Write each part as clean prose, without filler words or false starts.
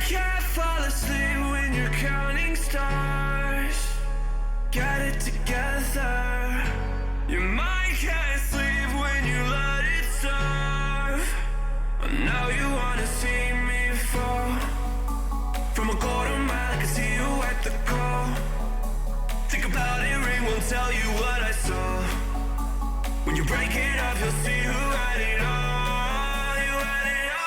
can't fall asleep when you're counting stars. Get it together. Your mind can't sleep when you let it serve. Now you wanna see me fall from a quarter mile. I can see you at the call. Think about it, ring won't tell you what I saw. When you break it up, you'll see who had it all. You had it all.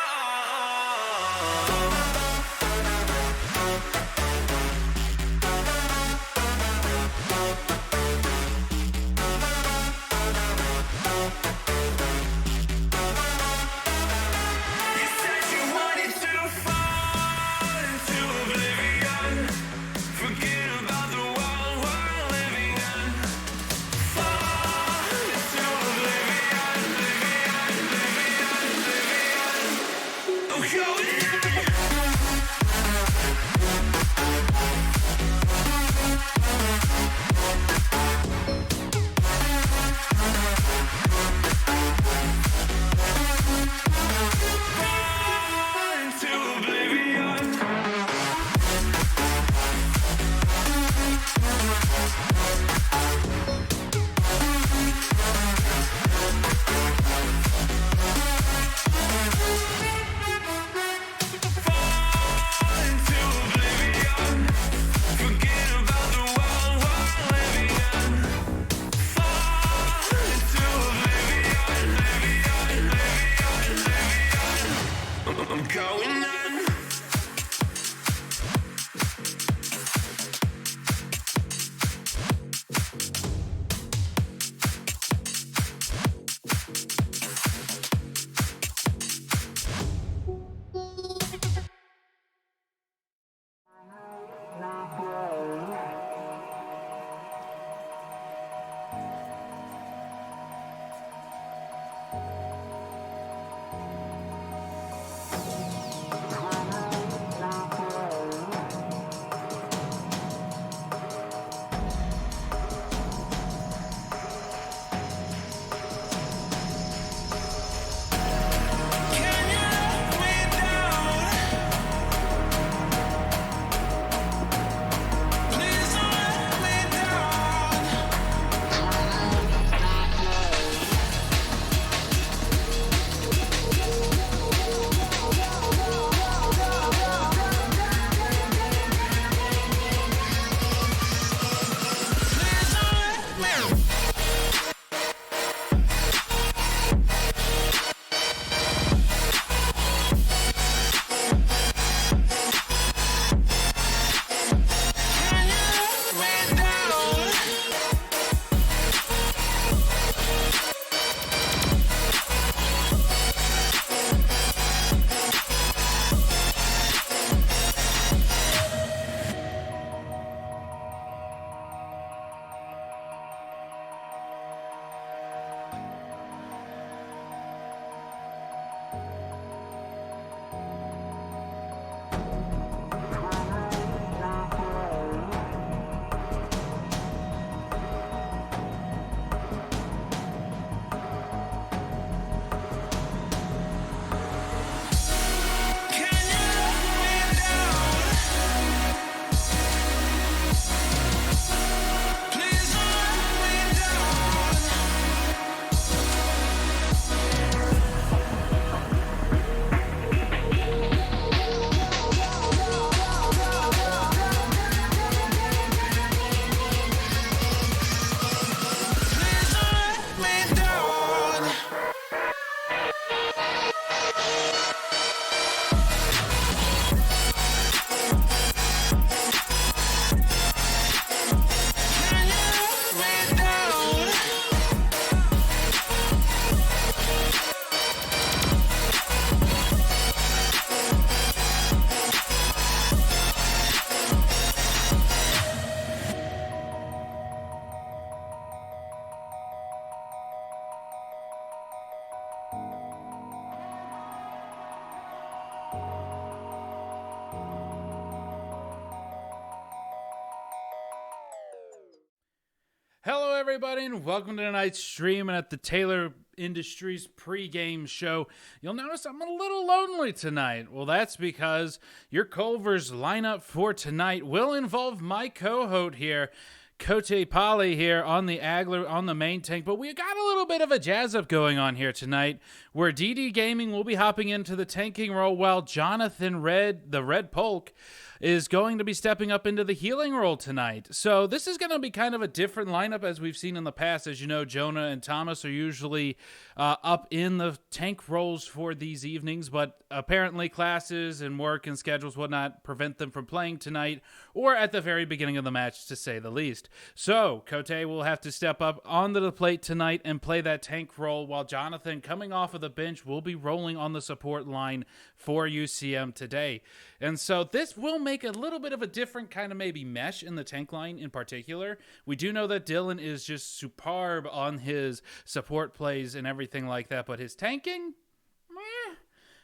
You said you wanted to fall into oblivion. Forget about the world we're living in. Fall into oblivion, oblivion. I'm going in. Fall into oblivion. Fall into oblivion. Forget about the world we're living in. Fall into oblivion, oblivion. I'm going in. Can you let me down? Please don't let me down. Please don't let me. Can you let me down? Can you let me down? Please don't let me down. Please don't let me down. Can you let me down? Hello, everybody, and welcome to tonight's stream. And at the Taylor Industries pregame show, you'll notice I'm a little lonely tonight. Well, that's because your Culver's lineup for tonight will involve my co-host here, Cote Polly here on the Agler on the main tank, but we got a little bit of a jazz up going on here tonight where DD Gaming will be hopping into the tanking role while Jonathan the Red Polk, is going to be stepping up into the healing role tonight. So this is going to be kind of a different lineup as we've seen in the past. As you know, Jonah and Thomas are usually up in the tank roles for these evenings, but apparently classes and work and schedules would not prevent them from playing tonight or at the very beginning of the match, to say the least. So Cote will have to step up onto the plate tonight and play that tank role, while Jonathan, coming off of the bench, will be rolling on the support line for UCM today. And so this will make a little bit of a different kind of maybe mesh in the tank line in particular. We do know that Dylan is just superb on his support plays and everything like that, but his tanking,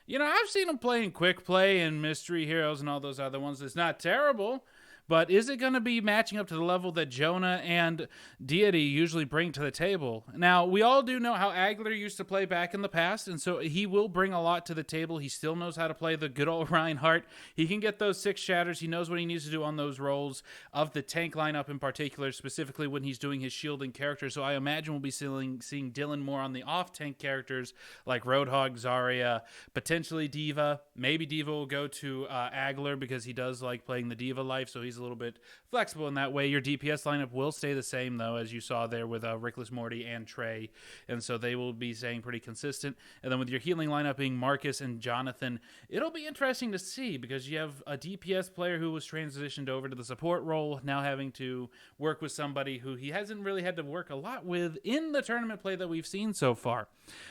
you know, I've seen him play in quick play and mystery heroes and all those other ones. It's not terrible. But is it going to be matching up to the level that Jonah and Deity usually bring to the table? Now, we all do know how Agler used to play back in the past, and so he will bring a lot to the table. He still knows how to play the good old Reinhardt. He can get those 6 shatters. He knows what he needs to do on those roles of the tank lineup in particular, specifically when he's doing his shielding character. So I imagine we'll be seeing Dylan more on the off-tank characters like Roadhog, Zarya, potentially D.Va. Maybe D.Va will go to Agler because he does like playing the D.Va life, so he's a little bit flexible in that way. Your DPS lineup will stay the same, though, as you saw there with Rickless Morty and Trey, and so they will be staying pretty consistent. And then with your healing lineup being Marcus and Jonathan, it'll be interesting to see because you have a DPS player who was transitioned over to the support role, now having to work with somebody who he hasn't really had to work a lot with in the tournament play that we've seen so far.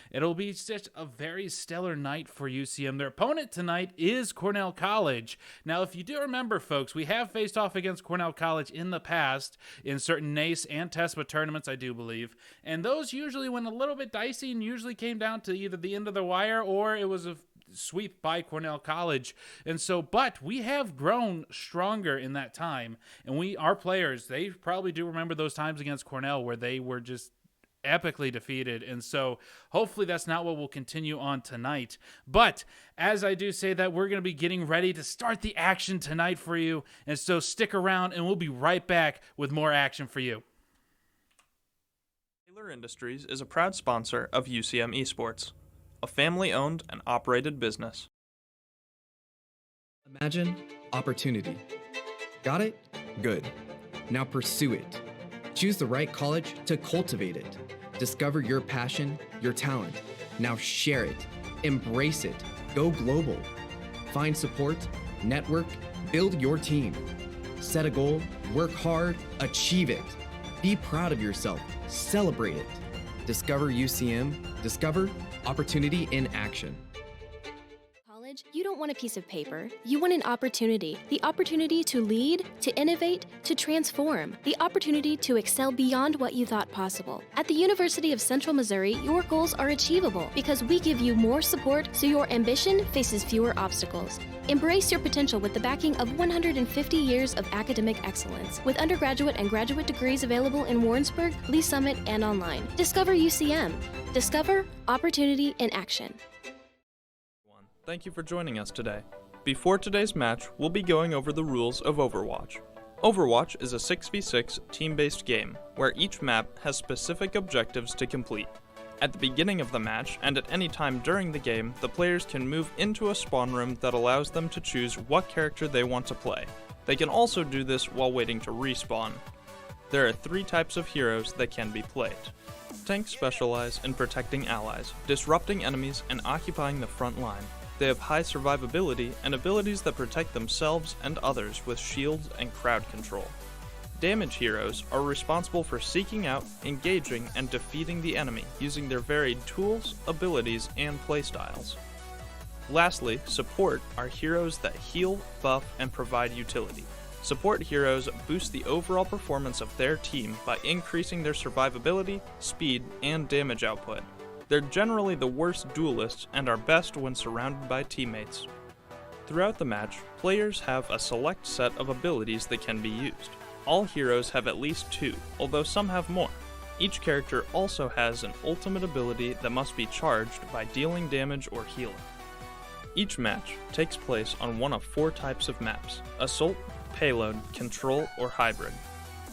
It'll be just a very stellar night for UCM. Their opponent tonight is Cornell College. Now, if you do remember, folks, we have faced off against Cornell College in the past in certain NACE and TESPA tournaments, I do believe, and those usually went a little bit dicey and usually came down to either the end of the wire or it was a sweep by Cornell College. And so, but we have grown stronger in that time, and our players, they probably do remember those times against Cornell where they were just epically defeated, and so hopefully that's not what will continue on tonight. But as I do say that, we're going to be getting ready to start the action tonight for you, and so stick around and we'll be right back with more action for you. Taylor Industries is a proud sponsor of UCM Esports, a family-owned and operated business. Imagine opportunity. Got it? Good. Now pursue it. Choose the right college to cultivate it. Discover your passion, your talent. Now share it. Embrace it. Go global. Find support, network, build your team. Set a goal, work hard, achieve it. Be proud of yourself. Celebrate it. Discover UCM. Discover opportunity in action. You don't want a piece of paper. You want an opportunity. The opportunity to lead, to innovate, to transform. The opportunity to excel beyond what you thought possible. At the University of Central Missouri, your goals are achievable because we give you more support so your ambition faces fewer obstacles. Embrace your potential with the backing of 150 years of academic excellence, with undergraduate and graduate degrees available in Warrensburg, Lee Summit, and online. Discover UCM. Discover opportunity in action. Thank you for joining us today. Before today's match, we'll be going over the rules of Overwatch. Overwatch is a 6v6 team-based game, where each map has specific objectives to complete. At the beginning of the match, and at any time during the game, the players can move into a spawn room that allows them to choose what character they want to play. They can also do this while waiting to respawn. There are 3 types of heroes that can be played. Tanks specialize in protecting allies, disrupting enemies, and occupying the front line. They have high survivability and abilities that protect themselves and others with shields and crowd control. Damage heroes are responsible for seeking out, engaging, and defeating the enemy using their varied tools, abilities, and playstyles. Lastly, support are heroes that heal, buff, and provide utility. Support heroes boost the overall performance of their team by increasing their survivability, speed, and damage output. They're generally the worst duelists and are best when surrounded by teammates. Throughout the match, players have a select set of abilities that can be used. All heroes have at least 2, although some have more. Each character also has an ultimate ability that must be charged by dealing damage or healing. Each match takes place on one of 4 types of maps: Assault, Payload, Control, or Hybrid.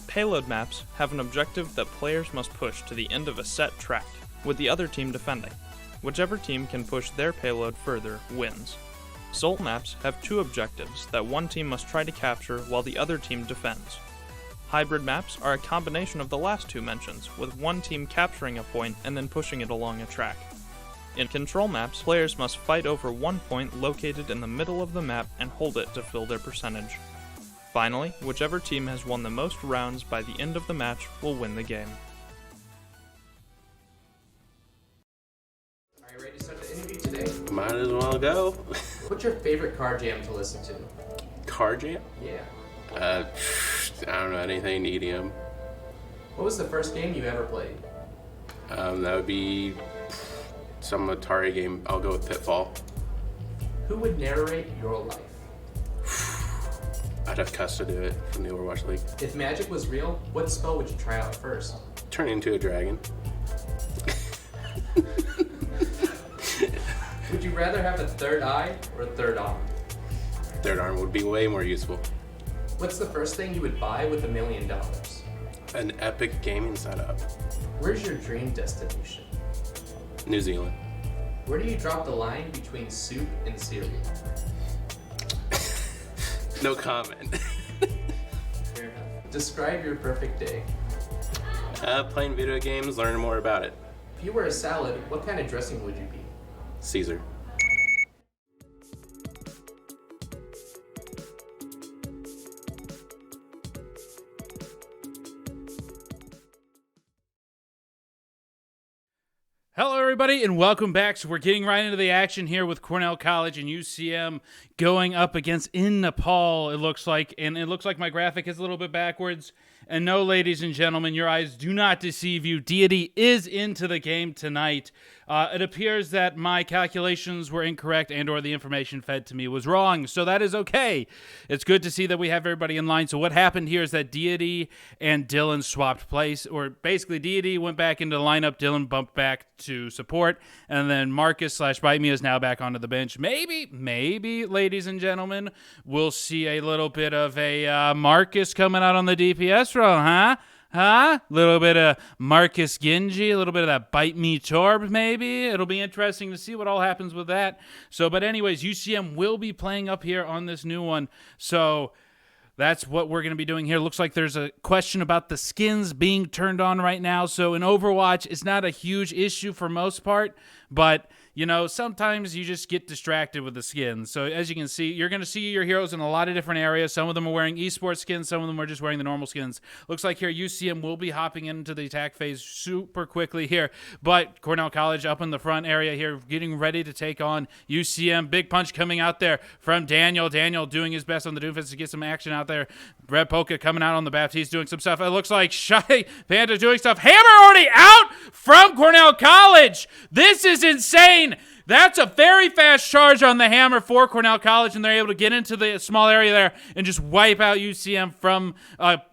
Payload maps have an objective that players must push to the end of a set track, with the other team defending. Whichever team can push their payload further wins. Assault maps have 2 objectives that one team must try to capture while the other team defends. Hybrid maps are a combination of the last 2 mentions, with one team capturing a point and then pushing it along a track. In control maps, players must fight over one point located in the middle of the map and hold it to fill their percentage. Finally, whichever team has won the most rounds by the end of the match will win the game. Are you ready to start the interview today? Might as well go. What's your favorite car jam to listen to? Car jam? Yeah. I don't know, anything EDM. What was the first game you ever played? That would be some Atari game. I'll go with Pitfall. Who would narrate your life? I'd have Cuss to do it from the Overwatch League. If magic was real, what spell would you try out first? Turn into a dragon. Would you rather have a third eye or a third arm? Third arm would be way more useful. What's the first thing you would buy with $1 million? An epic gaming setup. Where's your dream destination? New Zealand. Where do you drop the line between soup and cereal? No comment. Fair enough. Describe your perfect day. Playing video games, learning more about it. If you were a salad, what kind of dressing would you be? Caesar. Hello, everybody, and welcome back. So we're getting right into the action here with Cornell College and UCM going up against in Nepal, it looks like. And it looks like my graphic is a little bit backwards. And no, ladies and gentlemen, your eyes do not deceive you. Deity is into the game tonight. It appears that my calculations were incorrect and or the information fed to me was wrong. So that is okay. It's good to see that we have everybody in line. So what happened here is that Deity and Dylan swapped place. Or basically Deity went back into the lineup. Dylan bumped back to support. And then Marcus/Bite Me is now back onto the bench. Maybe, ladies and gentlemen, we'll see a little bit of a Marcus coming out on the DPS role, huh? A little bit of Marcus Genji, a little bit of that Bite Me Torb, maybe. It'll be interesting to see what all happens with that. So, but anyways, UCM will be playing up here on this new one. So that's what we're going to be doing here. Looks like there's a question about the skins being turned on right now. So in Overwatch, it's not a huge issue for most part, but you know, sometimes you just get distracted with the skins. So as you can see, you're going to see your heroes in a lot of different areas. Some of them are wearing esports skins. Some of them are just wearing the normal skins. Looks like here UCM will be hopping into the attack phase super quickly here. But Cornell College up in the front area here, getting ready to take on UCM. Big punch coming out there from Daniel. Daniel doing his best on the Doomfist to get some action out there. Red Polka coming out on the Baptiste doing some stuff. It looks like Shy Panda doing stuff. Hammer already out from Cornell College. This is insane. That's a very fast charge on the Hammer for Cornell College, and they're able to get into the small area there and just wipe out UCM from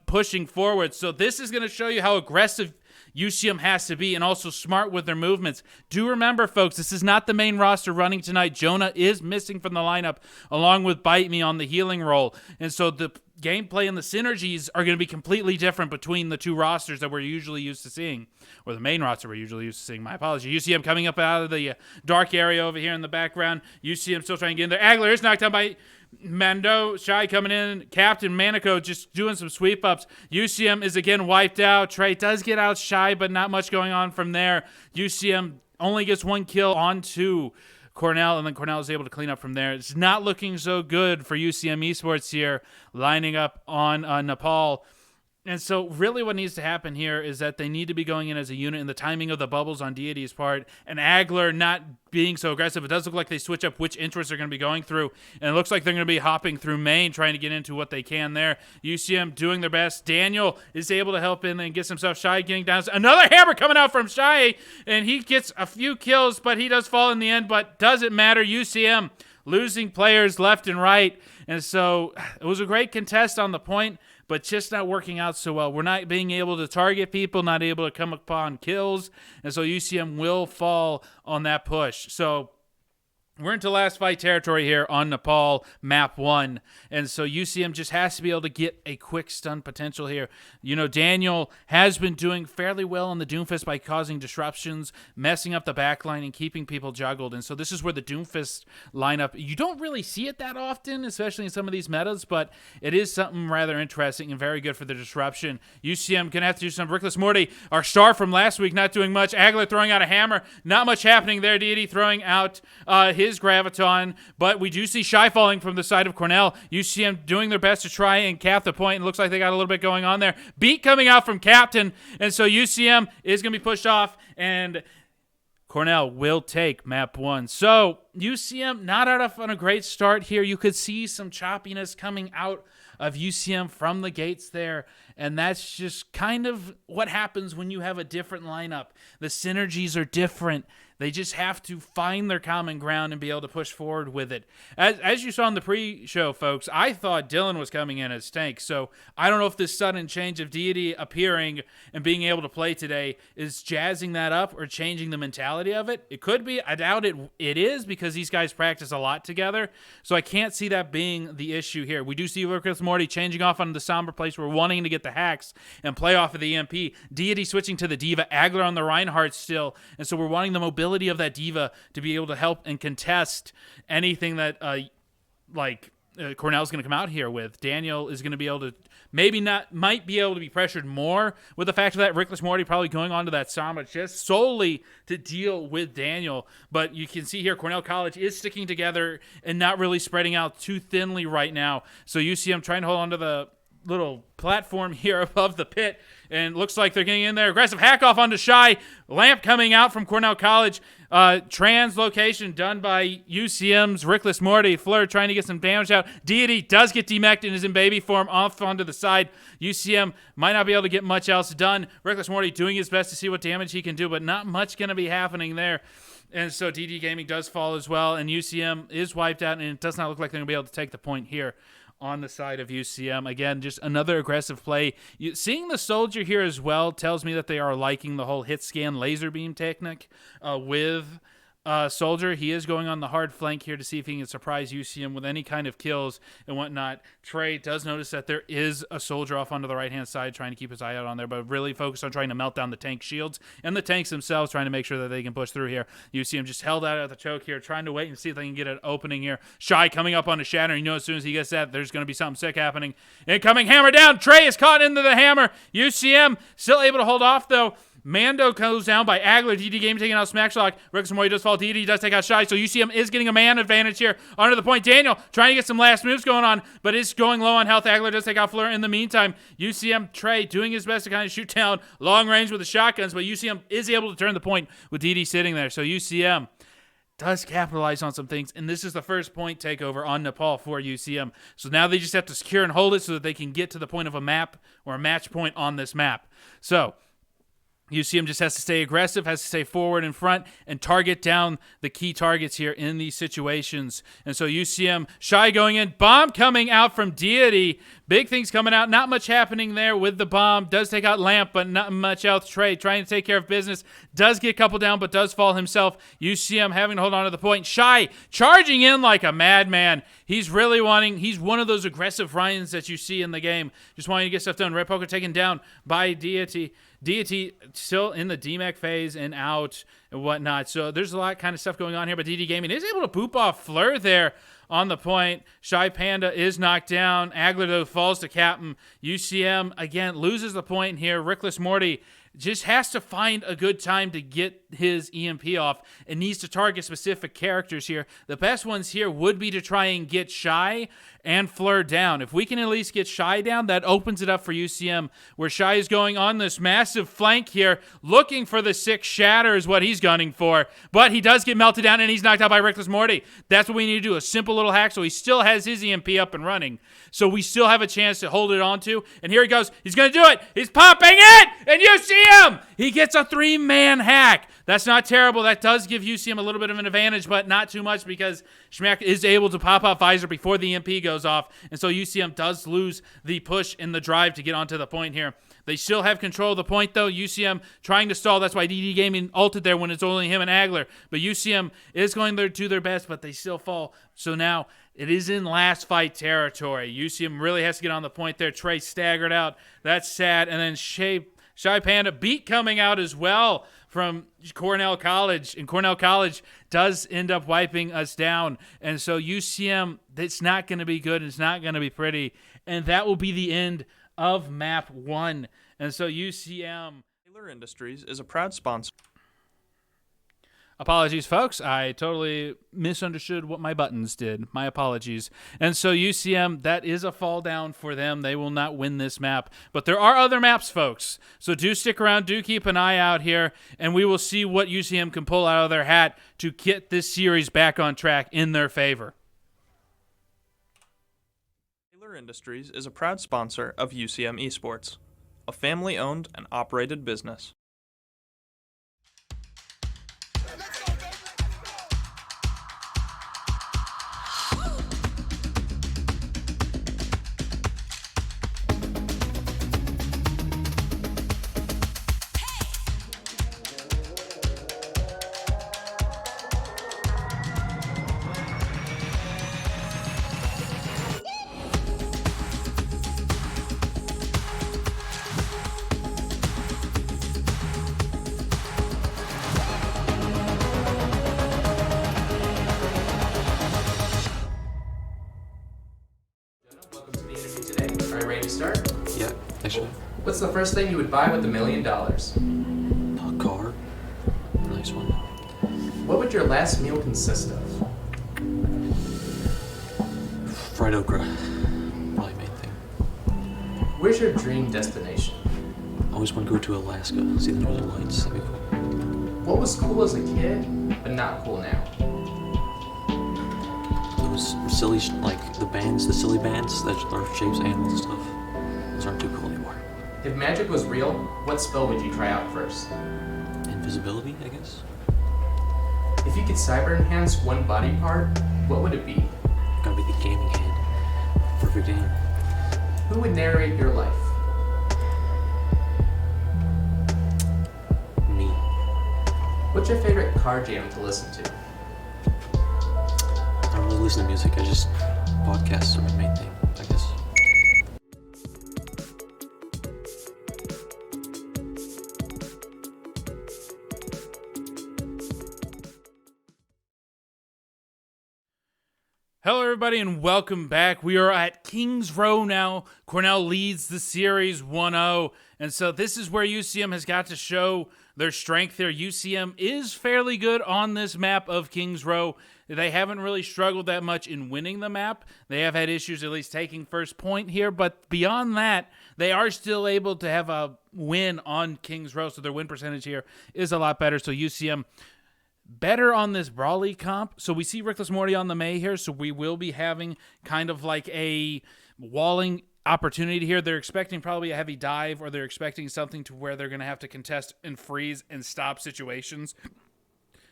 pushing forward. So this is going to show you how aggressive UCM has to be and also smart with their movements. Do remember, folks, this is not the main roster running tonight. Jonah is missing from the lineup along with Bite Me on the healing role. And so the gameplay and the synergies are going to be completely different between the two rosters that we're usually used to seeing, or the main roster we're usually used to seeing. My apology. UCM coming up out of the dark area over here in the background. UCM still trying to get in there. Agler is knocked down by Mando. Shy coming in. Captain Manico just doing some sweep ups. UCM is again wiped out. Trey does get out Shy, but not much going on from there. UCM only gets one kill onto Cornell, and then Cornell is able to clean up from there. It's not looking so good for UCM Esports here, lining up on Nepal. And so really what needs to happen here is that they need to be going in as a unit, and the timing of the bubbles on Deity's part and Agler not being so aggressive. It does look like they switch up which interests they're going to be going through, and it looks like they're going to be hopping through main, trying to get into what they can there. UCM doing their best. Daniel is able to help in and gets himself Shy getting down. Another hammer coming out from Shy, and he gets a few kills, but he does fall in the end, but doesn't matter. UCM losing players left and right. And so it was a great contest on the point, but just not working out so well. We're not being able to target people, not able to come upon kills. And so UCM will fall on that push. So we're into last fight territory here on Nepal, map 1. And so UCM just has to be able to get a quick stun potential here. You know, Daniel has been doing fairly well on the Doomfist by causing disruptions, messing up the backline, and keeping people juggled. And so this is where the Doomfist lineup, you don't really see it that often, especially in some of these metas, but it is something rather interesting and very good for the disruption. UCM going to have to do some. Rickless Morty, our star from last week, not doing much. Agler throwing out a hammer. Not much happening there. Deity throwing out his graviton, but we do see Shy falling from the side of Cornell. UCM doing their best to try and cap the point. It looks like they got a little bit going on there. Beat coming out from Captain, and so UCM is going to be pushed off, and Cornell will take map 1. So UCM not out of on a great start here. You could see some choppiness coming out of UCM from the gates there, and that's just kind of what happens when you have a different lineup. The synergies are different. They just have to find their common ground and be able to push forward with it. As you saw in the pre-show, folks, I thought Dylan was coming in as tank. So I don't know if this sudden change of Deity appearing and being able to play today is jazzing that up or changing the mentality of it. It could be. I doubt it is, because these guys practice a lot together. So I can't see that being the issue here. We do see Lucas Morty changing off on the Somber place. We're wanting to get the hacks and play off of the EMP. Deity switching to the Diva. Agler on the Reinhardt still. And so we're wanting the mobility of that Diva to be able to help and contest anything that Cornell's going to come out here with. Daniel is going to be able to might be able to be pressured more with the fact that Rickless Morty probably going on to that Samba just solely to deal with Daniel. But you can see here Cornell College is sticking together and not really spreading out too thinly right now. So UCM trying to hold on to the little platform here above the pit, and looks like they're getting in there. Aggressive hack off onto Shy. Lamp coming out from Cornell College. Translocation done by UCM's Rickless Morty. Fleur trying to get some damage out. Deity does get demeched and is in baby form off onto the side. UCM might not be able to get much else done. Rickless Morty doing his best to see what damage he can do, but not much going to be happening there. And so DD Gaming does fall as well, and UCM is wiped out, and it does not look like they're going to be able to take the point here on the side of UCM. Again, just another aggressive play. Seeing the Soldier here as well tells me that they are liking the whole hit scan laser beam technique with Soldier. He is going on the hard flank here to see if he can surprise UCM with any kind of kills and whatnot. Trey does notice that there is a Soldier off onto the right-hand side trying to keep his eye out on there, but really focused on trying to melt down the tank shields and the tanks themselves, trying to make sure that they can push through here. UCM just held out at the choke here, trying to wait and see if they can get an opening here. Shy coming up on the Shatter. You know, as soon as he gets that, there's going to be something sick happening. Incoming hammer down. Trey is caught into the hammer. UCM still able to hold off, though. Mando goes down by Agler. DD Game taking out Smackshlock. Rickless Morty does fall. DD does take out Shy. So UCM is getting a man advantage here. Under the point, Daniel trying to get some last moves going on, but is going low on health. Agler does take out Fleur in the meantime. UCM, Trey doing his best to kind of shoot down long range with the shotguns, but UCM is able to turn the point with DD sitting there. So UCM does capitalize on some things, and this is the first point takeover on Nepal for UCM. So now they just have to secure and hold it so that they can get to the point of a map or a match point on this map. So UCM just has to stay aggressive, has to stay forward in front, and target down the key targets here in these situations. And so UCM, Shy going in, bomb coming out from Deity. Big things coming out. Not much happening there with the bomb. Does take out Lamp, but not much else. Trey trying to take care of business. Does get a couple down, but does fall himself. UCM having to hold on to the point. Shy charging in like a madman. He's really wanting, he's one of those aggressive Ryans that you see in the game. Just wanting to get stuff done. Red Poker taken down by Deity. Deity still in the DMAC phase and out and whatnot. So there's a lot kind of stuff going on here, but DD Gaming is able to poop off Fleur there on the point. Shy Panda is knocked down. Agler, though, falls to Captain. UCM, again, loses the point here. Rickless Morty just has to find a good time to get his EMP off and needs to target specific characters here. The best ones here would be to try and get Shy and Fleur down. If we can at least get Shy down, that opens it up for UCM, where Shy is going on this massive flank here, looking for the 6 Shatter is what he's gunning for, but he does get melted down and he's knocked out by Rickless Morty. That's what we need to do, a simple little hack, so he still has his EMP up and running. So we still have a chance to hold it onto, and here he goes. He's going to do it. He's popping it, and UCM! He gets a 3-man hack. That's not terrible. That does give UCM a little bit of an advantage, but not too much because Schmack is able to pop out Visor before the MP goes off. And so UCM does lose the push in the drive to get onto the point here. They still have control of the point, though. UCM trying to stall. That's why DD Gaming ulted there when it's only him and Agler. But UCM is going to do their best, but they still fall. So now it is in last fight territory. UCM really has to get on the point there. Trey staggered out. That's sad. And then Shy Panda beat coming out as well from Cornell College. And Cornell College does end up wiping us down. And so UCM, it's not going to be good. It's not going to be pretty. And that will be the end of map 1. And so UCM... Taylor Industries is a proud sponsor. Apologies, folks. I totally misunderstood what my buttons did. My apologies. And so UCM, that is a fall down for them. They will not win this map. But there are other maps, folks. So do stick around. Do keep an eye out here. And we will see what UCM can pull out of their hat to get this series back on track in their favor. Taylor Industries is a proud sponsor of UCM Esports, a family-owned and operated business. Welcome to the interview today. Are you ready to start? Yeah, actually. What's the first thing you would buy with $1 million? A car. Nice one. What would your last meal consist of? Fried okra. Probably main thing. Where's your dream destination? I always want to go to Alaska. See the northern lights. That'd be cool. What was cool as a kid, but not cool now? Those silly, like the bands, the silly bands that are shapes of animals and stuff. Those aren't too cool anymore. If magic was real, what spell would you try out first? Invisibility, I guess. If you could cyber enhance one body part, what would it be? Gotta be the gaming hand. Perfect aim. Who would narrate your life? Me. What's your favorite car jam to listen to? I don't really listen to music. I just podcasts are my main thing, I guess. Hello, everybody, and welcome back. We are at Kings Row now. Cornell leads the series 1-0, and so this is where UCM has got to show their strength here. UCM is fairly good on this map of Kings Row. They haven't really struggled that much in winning the map. They have had issues at least taking first point here, but beyond that, they are still able to have a win on Kings Row, so their win percentage here is a lot better. So UCM better on this Brawly comp. So we see Rickless Morty on the May here, so we will be having kind of like a walling opportunity here. They're expecting probably a heavy dive, or they're expecting something to where they're going to have to contest and freeze and stop situations.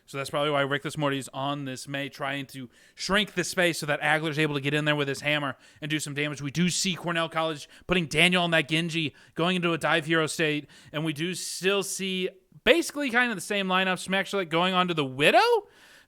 So that's probably why Rickless Morty's on this May, trying to shrink the space so that Agler's able to get in there with his hammer and do some damage. We do see Cornell College putting Daniel on that Genji, going into a dive hero state, and we do still see basically kind of the same lineup. Smackshot going on to the Widow.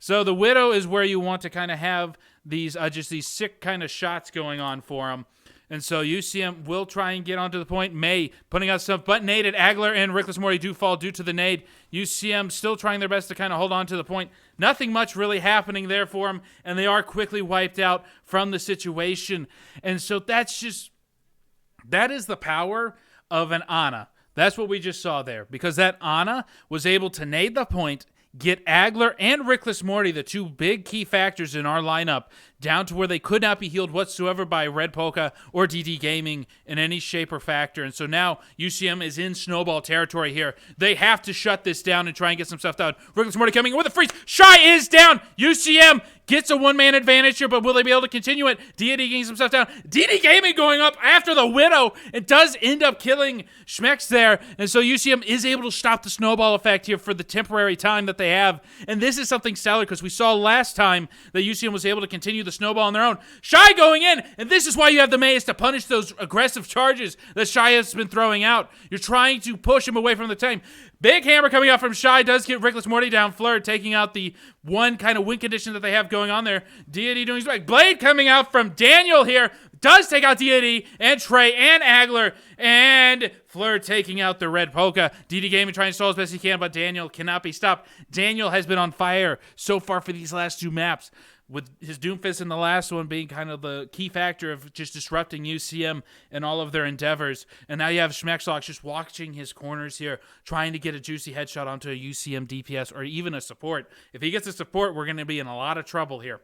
So the Widow is where you want to kind of have these just these sick kind of shots going on for them. And so UCM will try and get onto the point. May putting out stuff, but naded. Agler and Rickless Morty do fall due to the nade. UCM still trying their best to kind of hold on to the point. Nothing much really happening there for them, and they are quickly wiped out from the situation. And so that is the power of an Ana. That's what we just saw there, because that Ana was able to nade the point, get Agler and Rickless Morty, the two big key factors in our lineup, down to where they could not be healed whatsoever by Red Polka or DD Gaming in any shape or factor. And so now UCM is in snowball territory here. They have to shut this down and try and get some stuff done. Reckless Morty coming in with a freeze. Shy is down. UCM gets a one-man advantage here, but will they be able to continue it? DD getting some stuff down. DD Gaming going up after the Widow. It does end up killing Schmex there, and so UCM is able to stop the snowball effect here for the temporary time that they have. And this is something stellar because we saw last time that UCM was able to continue the snowball on their own. Shy going in, and this is why you have the Maze to punish those aggressive charges that Shy has been throwing out. You're trying to push him away from the team. Big hammer coming out from Shy does get Reckless Morty down. Fleur taking out the one kind of win condition that they have going on there. Deity doing his back. Blade coming out from Daniel here. Does take out Deity and Trey and Agler. And Fleur taking out the Red Polka. DD Gaming trying to stall as best he can, but Daniel cannot be stopped. Daniel has been on fire so far for these last 2 maps, with his Doomfist in the last one being kind of the key factor of just disrupting UCM and all of their endeavors. And now you have Schmexlox just watching his corners here, trying to get a juicy headshot onto a UCM DPS or even a support. If he gets a support, we're going to be in a lot of trouble here.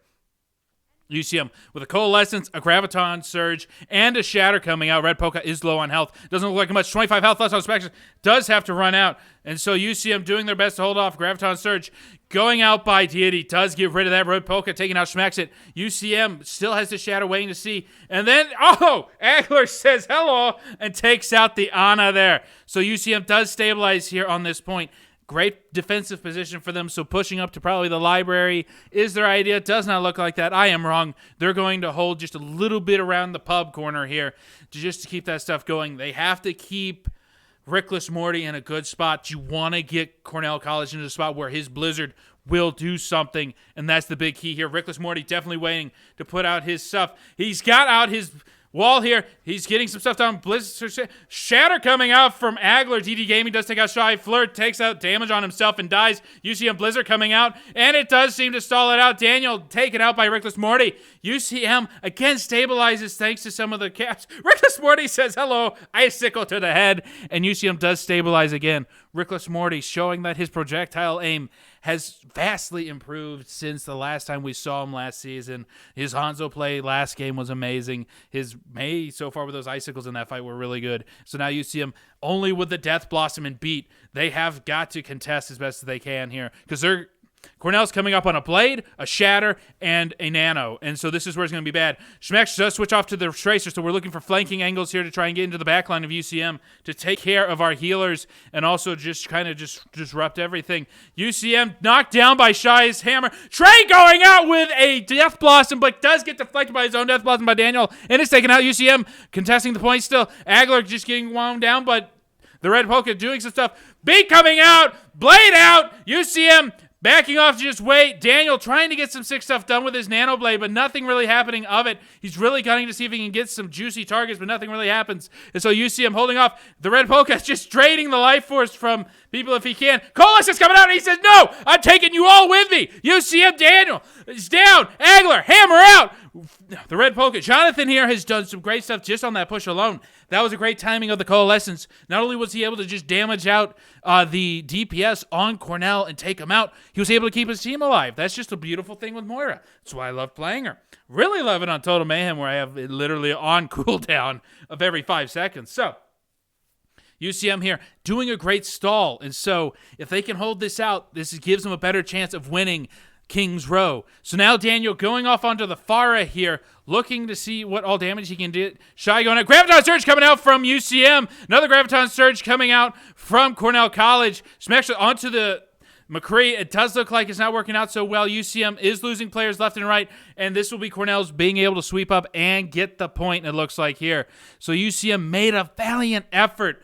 UCM with a Coalescence, a Graviton Surge, and a Shatter coming out. Red Polka is low on health. Doesn't look like much. 25 health less on Spectre. Does have to run out. And so UCM doing their best to hold off. Graviton Surge going out by Deity. Does get rid of that. Red Polka taking out Schmexit. UCM still has the Shatter waiting to see. And then, Agler says hello and takes out the Ana there. So UCM does stabilize here on this point. Great defensive position for them, so pushing up to probably the library is their idea. Does not look like that. I am wrong. They're going to hold just a little bit around the pub corner here to keep that stuff going. They have to keep Reckless Morty in a good spot. You want to get Cornell College into a spot where his Blizzard will do something, and that's the big key here. Reckless Morty definitely waiting to put out his stuff. He's got out his wall here. He's getting some stuff down. Blizzard Shatter coming out from Agler. DD Gaming does take out Shy. Fleur takes out damage on himself and dies. UCM Blizzard coming out, and it does seem to stall it out. Daniel taken out by Reckless Morty. UCM again stabilizes thanks to some of the caps. Reckless Morty says hello. Icicle to the head, and UCM does stabilize again. Reckless Morty showing that his projectile aim has vastly improved since the last time we saw him last season. His Hanzo play last game was amazing. His Mei so far with those icicles in that fight were really good. So now you see him only with the Death Blossom and Beat. They have got to contest as best as they can here because Cornell's coming up on a Blade, a Shatter, and a Nano. And so this is where it's going to be bad. Schmex does switch off to the Tracer, so we're looking for flanking angles here to try and get into the backline of UCM to take care of our healers and also just kind of disrupt everything. UCM knocked down by Shy's hammer. Trey going out with a Death Blossom, but does get deflected by his own Death Blossom by Daniel, and is taken out. UCM contesting the point still. Agler just getting wound down, but the Red Polka doing some stuff. Beat coming out. Blade out. UCM backing off to just wait. Daniel trying to get some sick stuff done with his Nano Blade, but nothing really happening of it. He's really gunning to see if he can get some juicy targets, but nothing really happens. And so you see him holding off. The Red Polka is just draining the life force from people if he can. Colas is coming out, and he says, no, I'm taking you all with me. UCM Daniel is down. Agler, hammer out. The Red Polka. Jonathan here has done some great stuff just on that push alone. That was a great timing of the Coalescence. Not only was he able to just damage out the DPS on Cornell and take him out, he was able to keep his team alive. That's just a beautiful thing with Moira. That's why I love playing her. Really love it on Total Mayhem, where I have it literally on cooldown of every 5 seconds. So UCM here doing a great stall. And so if they can hold this out, this gives them a better chance of winning King's Row. So now Daniel going off onto the Pharah here, looking to see what all damage he can do. Shy going out. Graviton Surge coming out from UCM. Another Graviton Surge coming out from Cornell College. Smash onto the McCree. It does look like it's not working out so well. UCM is losing players left and right, and this will be Cornell's being able to sweep up and get the point, it looks like here. So UCM made a valiant effort,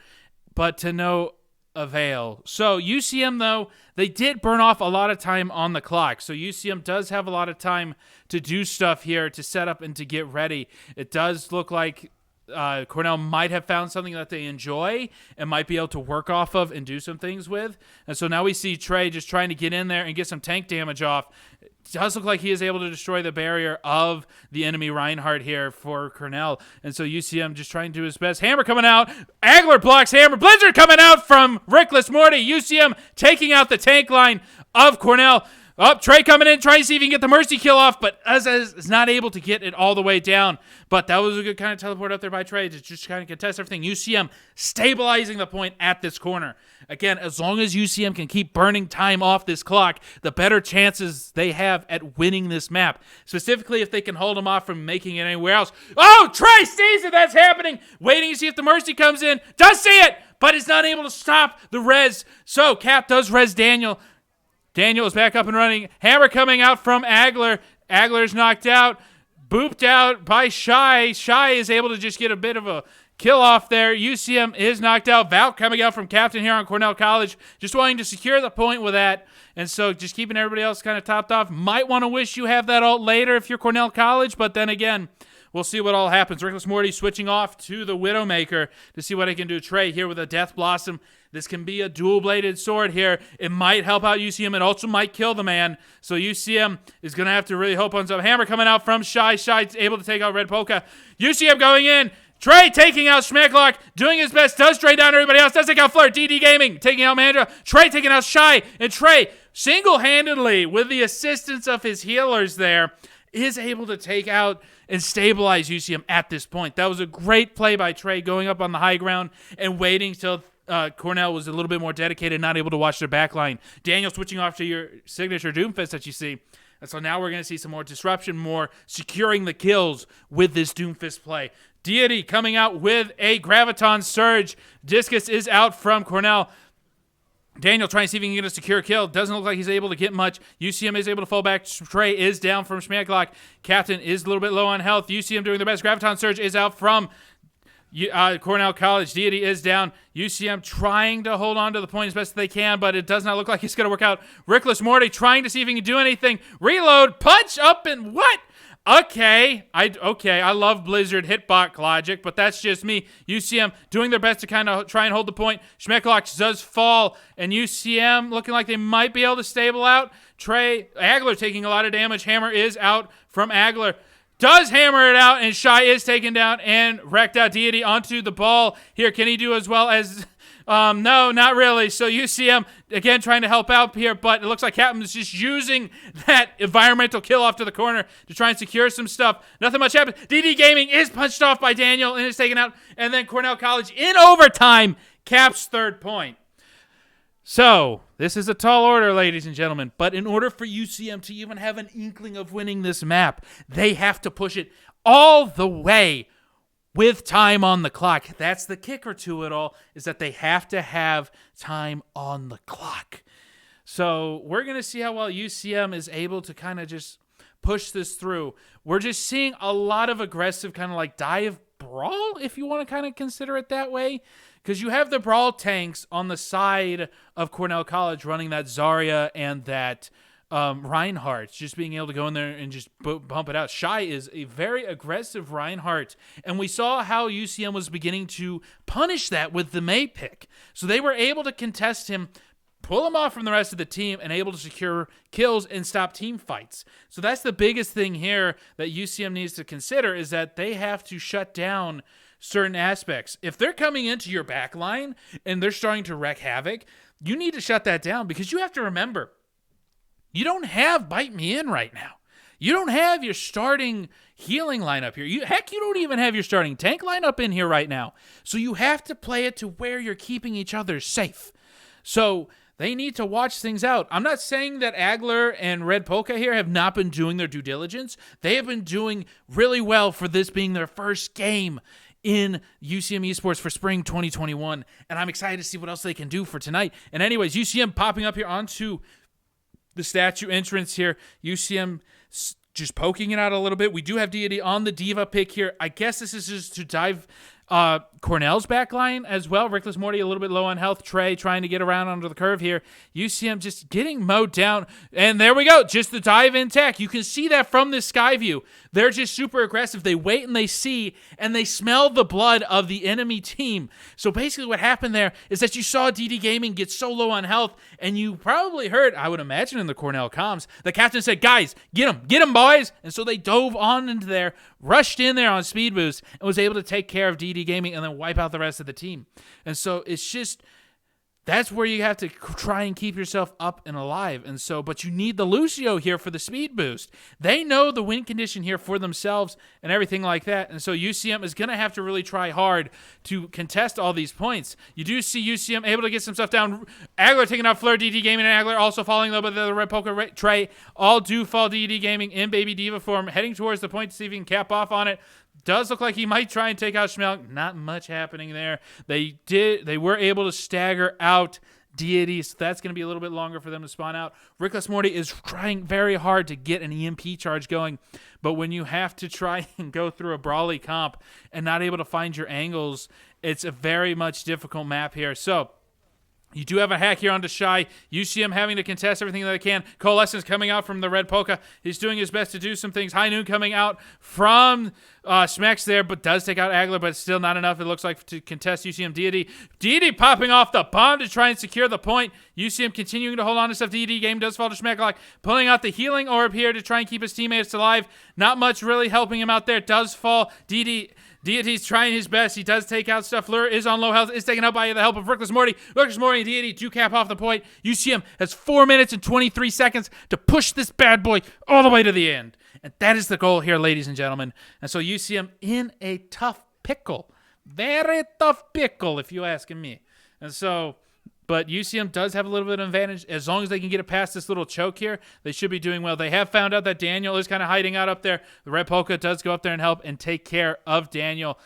but to no avail. So UCM, though, they did burn off a lot of time on the clock. So UCM does have a lot of time to do stuff here, to set up and to get ready. It does look like Cornell might have found something that they enjoy and might be able to work off of and do some things with. And so now we see Trey just trying to get in there and get some tank damage off. It does look like he is able to destroy the barrier of the enemy Reinhardt here for Cornell. And so UCM just trying to do his best. Hammer coming out. Agler blocks Hammer. Blizzard coming out from Reckless Morty. UCM taking out the tank line of Cornell. Oh, Trey coming in, trying to see if he can get the mercy kill off, but is not able to get it all the way down. But that was a good kind of teleport up there by Trey to just kind of contest everything. UCM stabilizing the point at this corner. Again, as long as UCM can keep burning time off this clock, the better chances they have at winning this map. Specifically, if they can hold them off from making it anywhere else. Oh, Trey sees it. That's happening. Waiting to see if the mercy comes in. Does see it, but is not able to stop the res. So Cap does res Daniel. Daniel is back up and running. Hammer coming out from Agler. Agler's knocked out. Booped out by Shy. Shy is able to just get a bit of a kill off there. UCM is knocked out. Val coming out from Captain here on Cornell College. Just wanting to secure the point with that. And so just keeping everybody else kind of topped off. Might want to wish you have that ult later if you're Cornell College. But then again, we'll see what all happens. Reckless Morty switching off to the Widowmaker to see what he can do. Trey here with a Death Blossom. This can be a dual-bladed sword here. It might help out UCM. It also might kill the man. So UCM is going to have to really hope on some. Hammer coming out from Shy. Shy able to take out Red Polka. UCM going in. Trey taking out Schmecklock. Doing his best. Does Trey down everybody else. Does take out Flirt. DD Gaming taking out Mandra. Trey taking out Shy. And Trey single-handedly, with the assistance of his healers there, is able to take out and stabilize UCM at this point. That was a great play by Trey, going up on the high ground and waiting till Cornell was a little bit more dedicated, not able to watch their backline. Daniel switching off to your signature Doomfist that you see. And so now we're going to see some more disruption, more securing the kills with this Doomfist play. Deity coming out with a Graviton Surge. Discus is out from Cornell. Daniel trying to see if he can get a secure kill. Doesn't look like he's able to get much. UCM is able to fall back. Trey is down from Schmecklock. Captain is a little bit low on health. UCM doing their best. Graviton Surge is out from Cornell College. Deity is down. UCM trying to hold on to the point as best they can, but it does not look like it's going to work out. Reckless Morty trying to see if he can do anything. Reload. Punch up and what? Okay, I love Blizzard hitbox logic, but that's just me. UCM doing their best to kind of try and hold the point. Schmecklock does fall, and UCM looking like they might be able to stable out. Trey Agler taking a lot of damage. Hammer is out from Agler. Does hammer it out, and Shy is taken down and wrecked out. Deity onto the ball here. Can he do as well as... no, not really. So UCM, again, trying to help out here, but it looks like Captain's just using that environmental kill off to the corner to try and secure some stuff. Nothing much happens. DD Gaming is punched off by Daniel and is taken out, and then Cornell College in overtime caps third point. So, this is a tall order, ladies and gentlemen, but in order for UCM to even have an inkling of winning this map, they have to push it all the way with time on the clock. That's the kicker to it all, is that they have to have time on the clock. So we're going to see how well UCM is able to kind of just push this through. We're just seeing a lot of aggressive kind of like dive brawl, if you want to kind of consider it that way. Because you have the brawl tanks on the side of Cornell College running that Zarya and that Reinhardt, just being able to go in there and just bump it out. Shy is a very aggressive Reinhardt, and we saw how UCM was beginning to punish that with the May pick. So they were able to contest him, pull him off from the rest of the team, and able to secure kills and stop team fights. So that's the biggest thing here that UCM needs to consider, is that they have to shut down certain aspects. If they're coming into your back line and they're starting to wreak havoc, you need to shut that down, because you have to remember, you don't have Bite Me In right now. You don't have your starting healing lineup here. Heck, you don't even have your starting tank lineup in here right now. So you have to play it to where you're keeping each other safe. So they need to watch things out. I'm not saying that Agler and Red Polka here have not been doing their due diligence. They have been doing really well for this being their first game in UCM Esports for spring 2021. And I'm excited to see what else they can do for tonight. And anyways, UCM popping up here onto the statue entrance here. UCM just poking it out a little bit. We do have Deity on the Diva pick here. I guess this is just to dive Cornell's backline as well. Reckless Morty a little bit low on health. Trey trying to get around under the curve here. UCM just getting mowed down. And there we go. Just the dive in tech. You can see that from this sky view. They're just super aggressive. They wait and they see and they smell the blood of the enemy team. So basically what happened there is that you saw DD Gaming get so low on health, and you probably heard, I would imagine in the Cornell comms, the captain said, guys, get him, boys. And so they dove on into there, rushed in there on speed boost, and was able to take care of DD Gaming and then wipe out the rest of the team. And so it's just that's where you have to try and keep yourself up and alive. And so, but you need the Lucio here for the speed boost. They know the win condition here for themselves and everything like that. And so UCM is going to have to really try hard to contest all these points. You do see UCM able to get some stuff down. Agler taking out Fleur, DD Gaming, and Agler also falling a little bit. The Red Poker, Trey, all do fall. DD Gaming in Baby Diva form, heading towards the point to see if he can cap off on it. Does look like he might try and take out Schmelk. Not much happening there. They were able to stagger out Deity, so that's going to be a little bit longer for them to spawn out. Rickless Morty is trying very hard to get an EMP charge going, but when you have to try and go through a Brawly comp and not able to find your angles, it's a very much difficult map here. So you do have a hack here onto Shy. UCM having to contest everything that they can. Coalescence coming out from the Red Polka. He's doing his best to do some things. High Noon coming out from Smex there, but does take out Agler, but still not enough, it looks like, to contest UCM. Deity. Deity popping off the bomb to try and secure the point. UCM continuing to hold on to stuff. Deity game does fall to Schmecklock. Pulling out the healing orb here to try and keep his teammates alive. Not much really helping him out there. Does fall. Deity's trying his best. He does take out stuff. Lure is on low health. Is taken out by the help of Rickless Morty. Rickless Morty and Deity do cap off the point. UCM has 4 minutes and 23 seconds to push this bad boy all the way to the end. And that is the goal here, ladies and gentlemen. And so UCM in a tough pickle. Very tough pickle, if you ask me. And so, but UCM does have a little bit of advantage. As long as they can get it past this little choke here, they should be doing well. They have found out that Daniel is kind of hiding out up there. The Red Polka does go up there and help and take care of Daniel.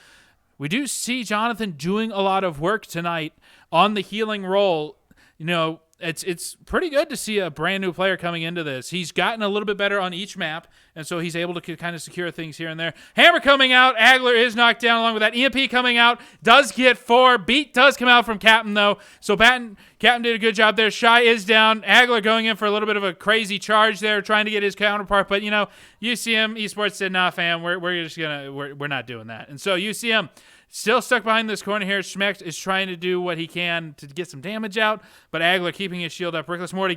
We do see Jonathan doing a lot of work tonight on the healing role. You know, it's pretty good to see a brand new player coming into this. He's gotten a little bit better on each map, and so he's able to kind of secure things here and there. Hammer coming out. Agler is knocked down along with that. EMP coming out. Does get 4. Beat does come out from Captain, though. So Captain did a good job there. Shy is down. Agler going in for a little bit of a crazy charge there, trying to get his counterpart. But, you know, UCM Esports said, nah, fam, we're not doing that. And so UCM still stuck behind this corner here. Schmeck is trying to do what he can to get some damage out, but Agler keeping his shield up. Rickless Morty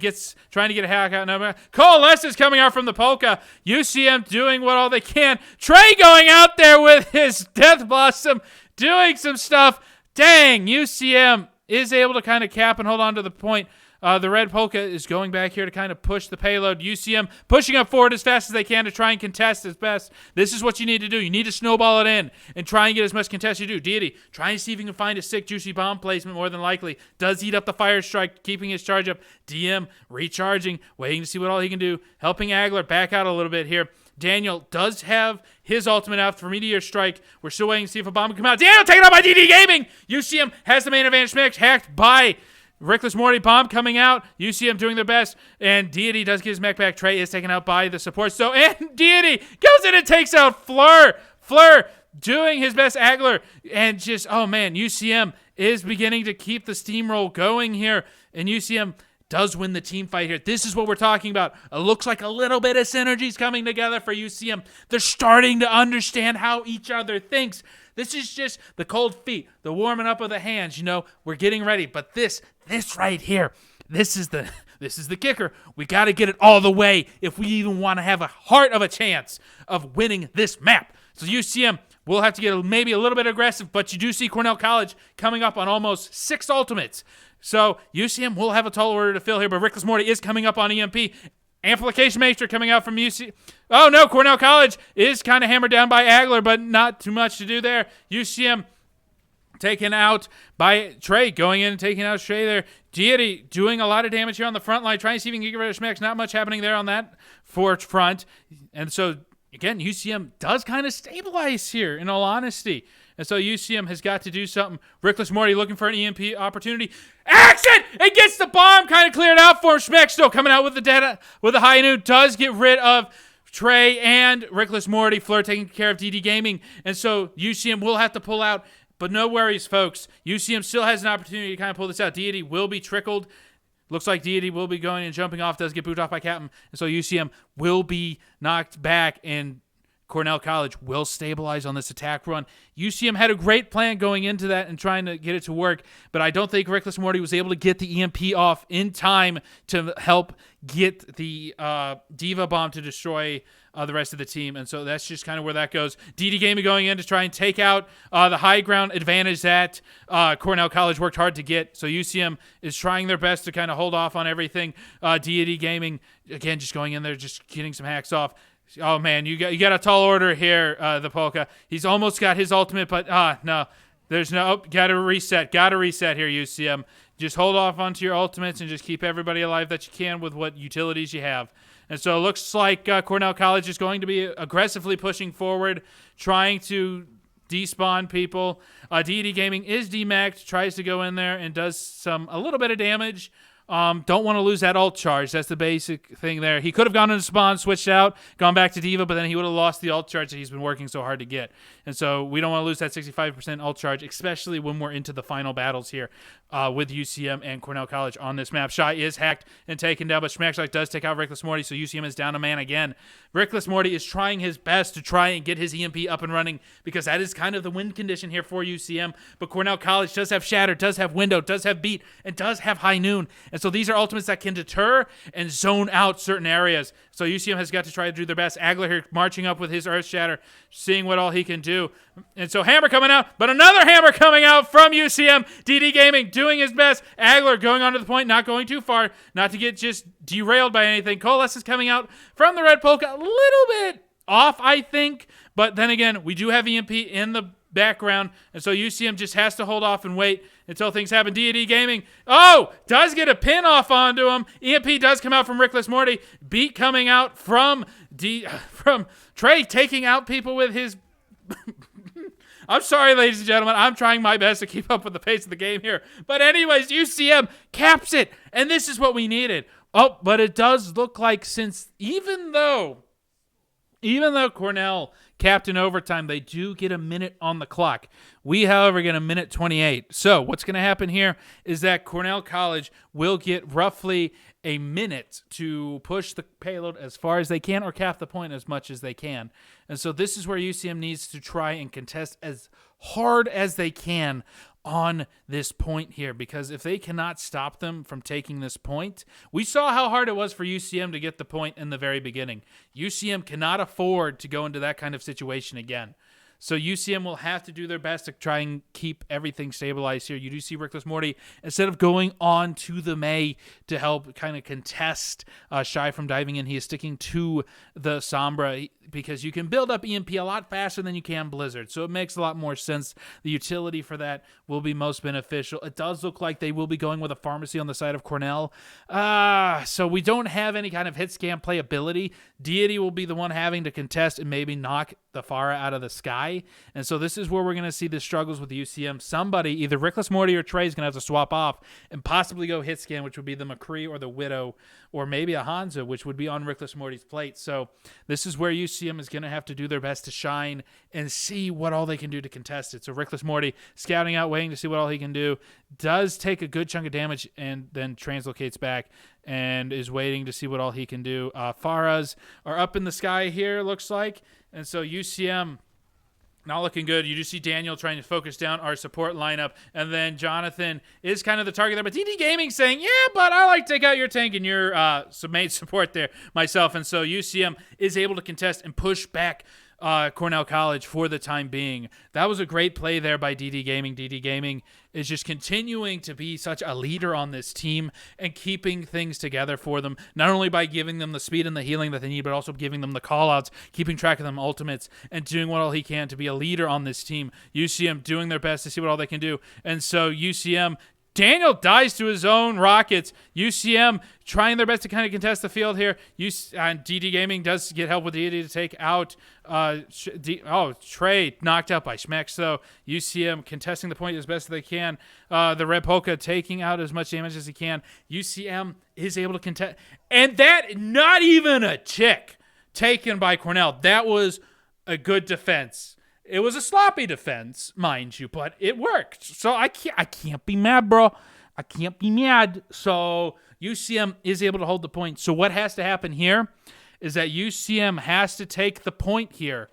trying to get a hack out. No, Coalesce is coming out from the Polka. UCM doing what all they can. Trey going out there with his Death Blossom, doing some stuff. Dang, UCM is able to kind of cap and hold on to the point. The Red Polka is going back here to kind of push the payload. UCM pushing up forward as fast as they can to try and contest as best. This is what you need to do. You need to snowball it in and try and get as much contest as you do. Deity, try and see if you can find a sick, juicy bomb placement more than likely. Does eat up the fire strike, keeping his charge up. DM recharging, waiting to see what all he can do. Helping Agler back out a little bit here. Daniel does have his ultimate out for Meteor Strike. We're still waiting to see if a bomb can come out. Daniel taken out by DD Gaming. UCM has the main advantage. Smash hacked by Rickless Morty. Bomb coming out. UCM doing their best. And Deity does get his mech back. Trey is taken out by the support. So, and Deity goes in and takes out Fleur. Fleur doing his best. Agler. And just, oh man, UCM is beginning to keep the steamroll going here. And UCM does win the team fight here. This is what we're talking about. It looks like a little bit of synergies coming together for UCM. They're starting to understand how each other thinks. This is just the cold feet, the warming up of the hands. You know, we're getting ready. But this right here, this is the kicker. We got to get it all the way if we even want to have a heart of a chance of winning this map. So UCM will have to get maybe a little bit aggressive, but you do see Cornell College coming up on almost 6 ultimates. So UCM will have a tall order to fill here, but Rickless Morty is coming up on EMP. Amplification Maester coming out from UC. Oh no, Cornell College is kind of hammered down by Agler, but not too much to do there. UCM taken out by Trey, going in and taking out Trey there. Deity doing a lot of damage here on the front line, trying to see if he can get rid of Schmex. Not much happening there on that front. And so, again, UCM does kind of stabilize here, in all honesty. And so UCM has got to do something. Rickless Morty looking for an EMP opportunity. Action! It gets the bomb kind of cleared out for him. Schmeck still coming out with the high noon. Does get rid of Trey and Rickless Morty. Fleur taking care of DD Gaming. And so UCM will have to pull out. But no worries, folks. UCM still has an opportunity to kind of pull this out. Deity will be trickled. Looks like Deity will be going and jumping off. Does get booted off by Captain. And so UCM will be knocked back and Cornell College will stabilize on this attack run. UCM had a great plan going into that and trying to get it to work, but I don't think Rickless Morty was able to get the EMP off in time to help get the Diva Bomb to destroy the rest of the team. And so that's just kind of where that goes. DD Gaming going in to try and take out the high ground advantage that Cornell College worked hard to get. So UCM is trying their best to kind of hold off on everything. DD Gaming, again, just going in there, just getting some hacks off. Oh, man, you got a tall order here, the Polka. He's almost got his ultimate, but no. There's no, got to reset here, UCM. Just hold off onto your ultimates and just keep everybody alive that you can with what utilities you have. And so it looks like Cornell College is going to be aggressively pushing forward, trying to despawn people. DD Gaming is demaxed, tries to go in there and does a little bit of damage. Don't want to lose that ult charge. That's the basic thing there. He could have gone into spawn, switched out, gone back to Diva, but then he would have lost the ult charge that he's been working so hard to get. And so we don't want to lose that 65% ult charge, especially when we're into the final battles here with UCM and Cornell College on this map. Shy is hacked and taken down, but Schmackshot does take out Rickless Morty, so UCM is down a man again. Rickless Morty is trying his best to try and get his EMP up and running because that is kind of the win condition here for UCM. But Cornell College does have Shatter, does have Window, does have Beat, and does have High Noon. And so these are ultimates that can deter and zone out certain areas. So UCM has got to try to do their best. Agler here marching up with his Earth Shatter, seeing what all he can do. And so Hammer coming out, but another Hammer coming out from UCM. DD Gaming doing his best. Agler going onto the point, not going too far, not to get just derailed by anything. Coalesce is coming out from the Red Polka, a little bit off, I think. But then again, we do have EMP in the background, and so UCM just has to hold off and wait until things happen. DD Gaming, does get a pin off onto him. EMP does come out from Rickless Morty. Beat coming out from Trey, taking out people with his... I'm sorry, ladies and gentlemen. I'm trying my best to keep up with the pace of the game here. But anyways, UCM caps it, and this is what we needed. Oh, but it does look like even though Cornell capped in overtime, they do get a minute on the clock. We, however, get a minute 28. So what's going to happen here is that Cornell College will get roughly a minute to push the payload as far as they can or cap the point as much as they can. And so this is where UCM needs to try and contest as hard as they can on this point here, because if they cannot stop them from taking this point, we saw how hard it was for UCM to get the point in the very beginning. UCM cannot afford to go into that kind of situation again. So UCM will have to do their best to try and keep everything stabilized here. You do see Rickless Morty, instead of going on to the May to help kind of contest Shy from diving in, he is sticking to the Sombra because you can build up EMP a lot faster than you can Blizzard. So it makes a lot more sense. The utility for that will be most beneficial. It does look like they will be going with a pharmacy on the side of Cornell. So we don't have any kind of hit scam playability. Deity will be the one having to contest and maybe knock the Pharah out of the sky. And so this is where we're going to see the struggles with UCM. Somebody, either Rickless Morty or Trey, is going to have to swap off and possibly go hit scan, which would be the McCree or the Widow, or maybe a Hanzo, which would be on Rickless Morty's plate. So this is where UCM is going to have to do their best to shine and see what all they can do to contest it. So Rickless Morty scouting out, waiting to see what all he can do, does take a good chunk of damage and then translocates back and is waiting to see what all he can do. Pharahs are up in the sky here, looks like. And so UCM not looking good. You do see Daniel trying to focus down our support lineup. And then Jonathan is kind of the target there. But DD Gaming saying, yeah, but I like to take out your tank and your mate support there myself. And so UCM is able to contest and push back Cornell College for the time being. That was a great play there by DD Gaming. DD Gaming is just continuing to be such a leader on this team and keeping things together for them, not only by giving them the speed and the healing that they need, but also giving them the callouts, keeping track of them ultimates, and doing what all he can to be a leader on this team. UCM doing their best to see what all they can do. And so UCM, Daniel dies to his own rockets. UCM trying their best to kind of contest the field here. DD Gaming does get help with Deity to take out Trey knocked out by Schmeck. So UCM contesting the point as best as they can. The Red Polka taking out as much damage as he can. UCM is able to contest. And that, not even a tick taken by Cornell. That was a good defense. It was a sloppy defense, mind you, but it worked. So I can't be mad, bro. I can't be mad. So UCM is able to hold the point. So what has to happen here is that UCM has to take the point here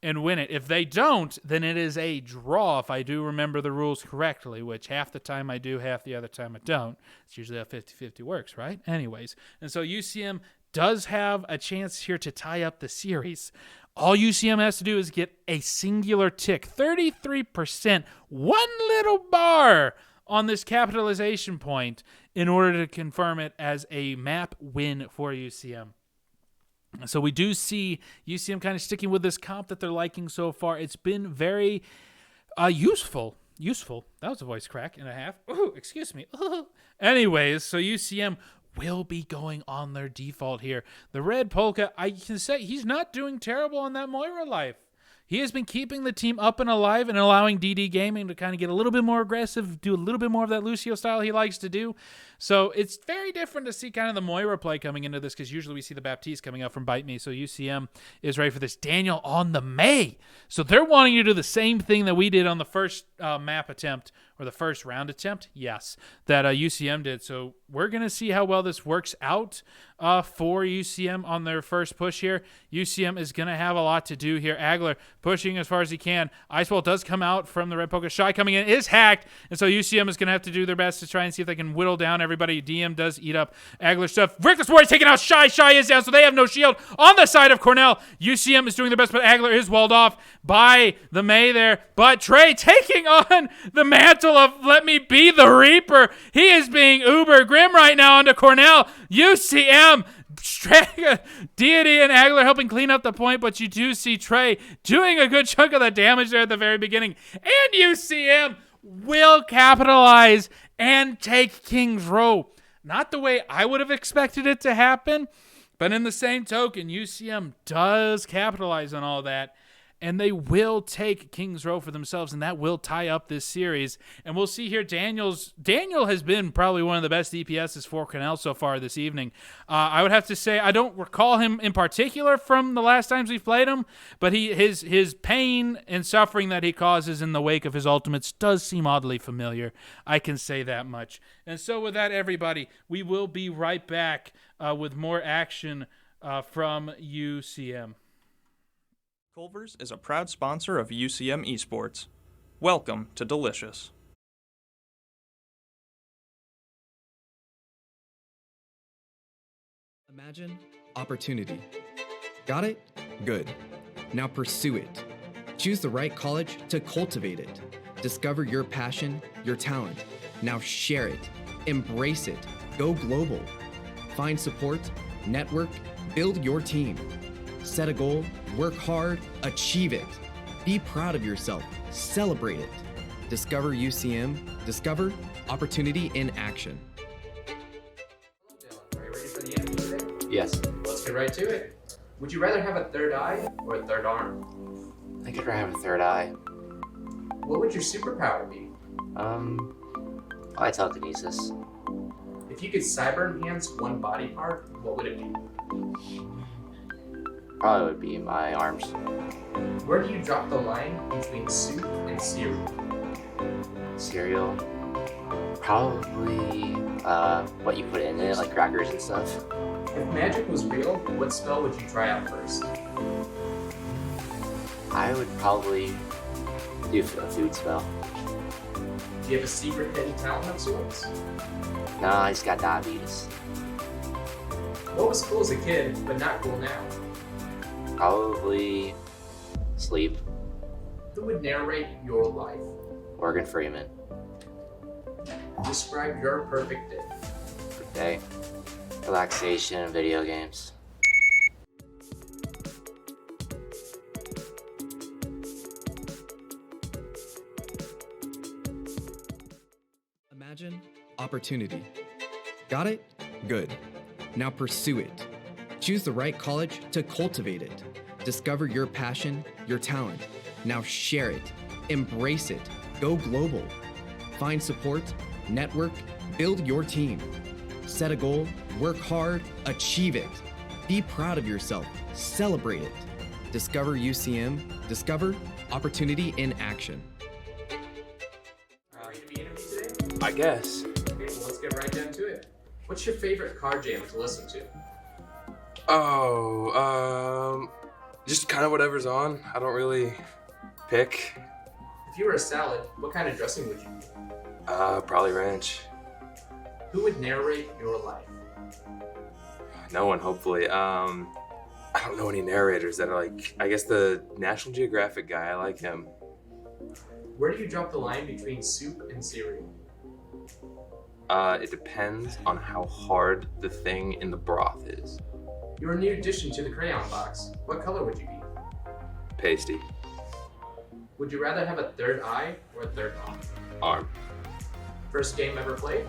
and win it. If they don't, then it is a draw, if I do remember the rules correctly, which half the time I do, half the other time I don't. It's usually how 50-50 works, right? Anyways, and so UCM does have a chance here to tie up the series. All UCM has to do is get a singular tick, 33%, one little bar on this capitalization point in order to confirm it as a map win for UCM. So we do see UCM kind of sticking with this comp that they're liking so far. It's been very useful. That was a voice crack and a half. Ooh, excuse me. Anyways, so UCM will be going on their default here. The red polka, I can say he's not doing terrible on that Moira life. He has been keeping the team up and alive and allowing DD Gaming to kind of get a little bit more aggressive, do a little bit more of that Lucio style he likes to do. So it's very different to see kind of the Moira play coming into this, because usually we see the Baptiste coming up from Bite Me. So UCM is ready for this. Daniel on the May. So they're wanting to do the same thing that we did on the first map attempt, or the first round attempt. Yes, that UCM did. So we're going to see how well this works out for UCM on their first push here. UCM is going to have a lot to do here. Agler pushing as far as he can. Iceball does come out from the red poker. Shy coming in is hacked, and so UCM is going to have to do their best to try and see if they can whittle down everybody. DM does eat up Agler stuff. Reckless Warrior taking out Shy. Shy is down, so they have no shield on the side of Cornell. UCM is doing their best, but Agler is walled off by the May there. But Trey taking on the mantle of Let Me Be the Reaper. He is being uber grim right now onto Cornell. UCM, Deity and Agler helping clean up the point, but you do see Trey doing a good chunk of the damage there at the very beginning. And UCM will capitalize and take King's Row. Not the way I would have expected it to happen, but in the same token, UCM does capitalize on all that, and they will take King's Row for themselves, and that will tie up this series. And we'll see here, Daniel has been probably one of the best DPSs for Cornell so far this evening. I would have to say I don't recall him in particular from the last times we've played him, but his pain and suffering that he causes in the wake of his ultimates does seem oddly familiar. I can say that much. And so with that, everybody, we will be right back with more action from UCM. Culver's is a proud sponsor of UCM Esports. Welcome to Delicious. Imagine opportunity. Got it? Good. Now pursue it. Choose the right college to cultivate it. Discover your passion, your talent. Now share it. Embrace it. Go global. Find support, network, build your team. Set a goal, work hard, achieve it. Be proud of yourself, celebrate it. Discover UCM, discover opportunity in action. Are you ready for the end today? Yes. Let's get right to it. Would you rather have a third eye or a third arm? I think I'd rather have a third eye. What would your superpower be? Probably telekinesis. If you could cyber enhance one body part, what would it be? Probably would be my arms. Where do you drop the line between soup and cereal? Cereal. Probably what you put in it, like crackers and stuff. If magic was real, what spell would you try out first? I would probably do a food spell. Do you have a secret hidden talent of sorts? No, I just got diabetes. What was cool as a kid, but not cool now? Probably sleep. Who would narrate your life? Morgan Freeman. Describe your perfect day. Good day. Relaxation, video games. Imagine opportunity. Got it? Good. Now pursue it. Choose the right college to cultivate it. Discover your passion, your talent. Now share it. Embrace it. Go global. Find support, network, build your team. Set a goal, work hard, achieve it. Be proud of yourself, celebrate it. Discover UCM, discover opportunity in action. Ready to be interviewed today? I guess. Okay, well, let's get right down to it. What's your favorite car jam to listen to? Just kind of whatever's on. I don't really pick. If you were a salad, what kind of dressing would you be? Probably ranch. Who would narrate your life? No one, hopefully. I don't know any narrators that are like, I guess the National Geographic guy, I like him. Where do you drop the line between soup and cereal? It depends on how hard the thing in the broth is. Your new addition to the crayon box. What color would you be? Pasty. Would you rather have a third eye or a third arm? Arm. First game ever played?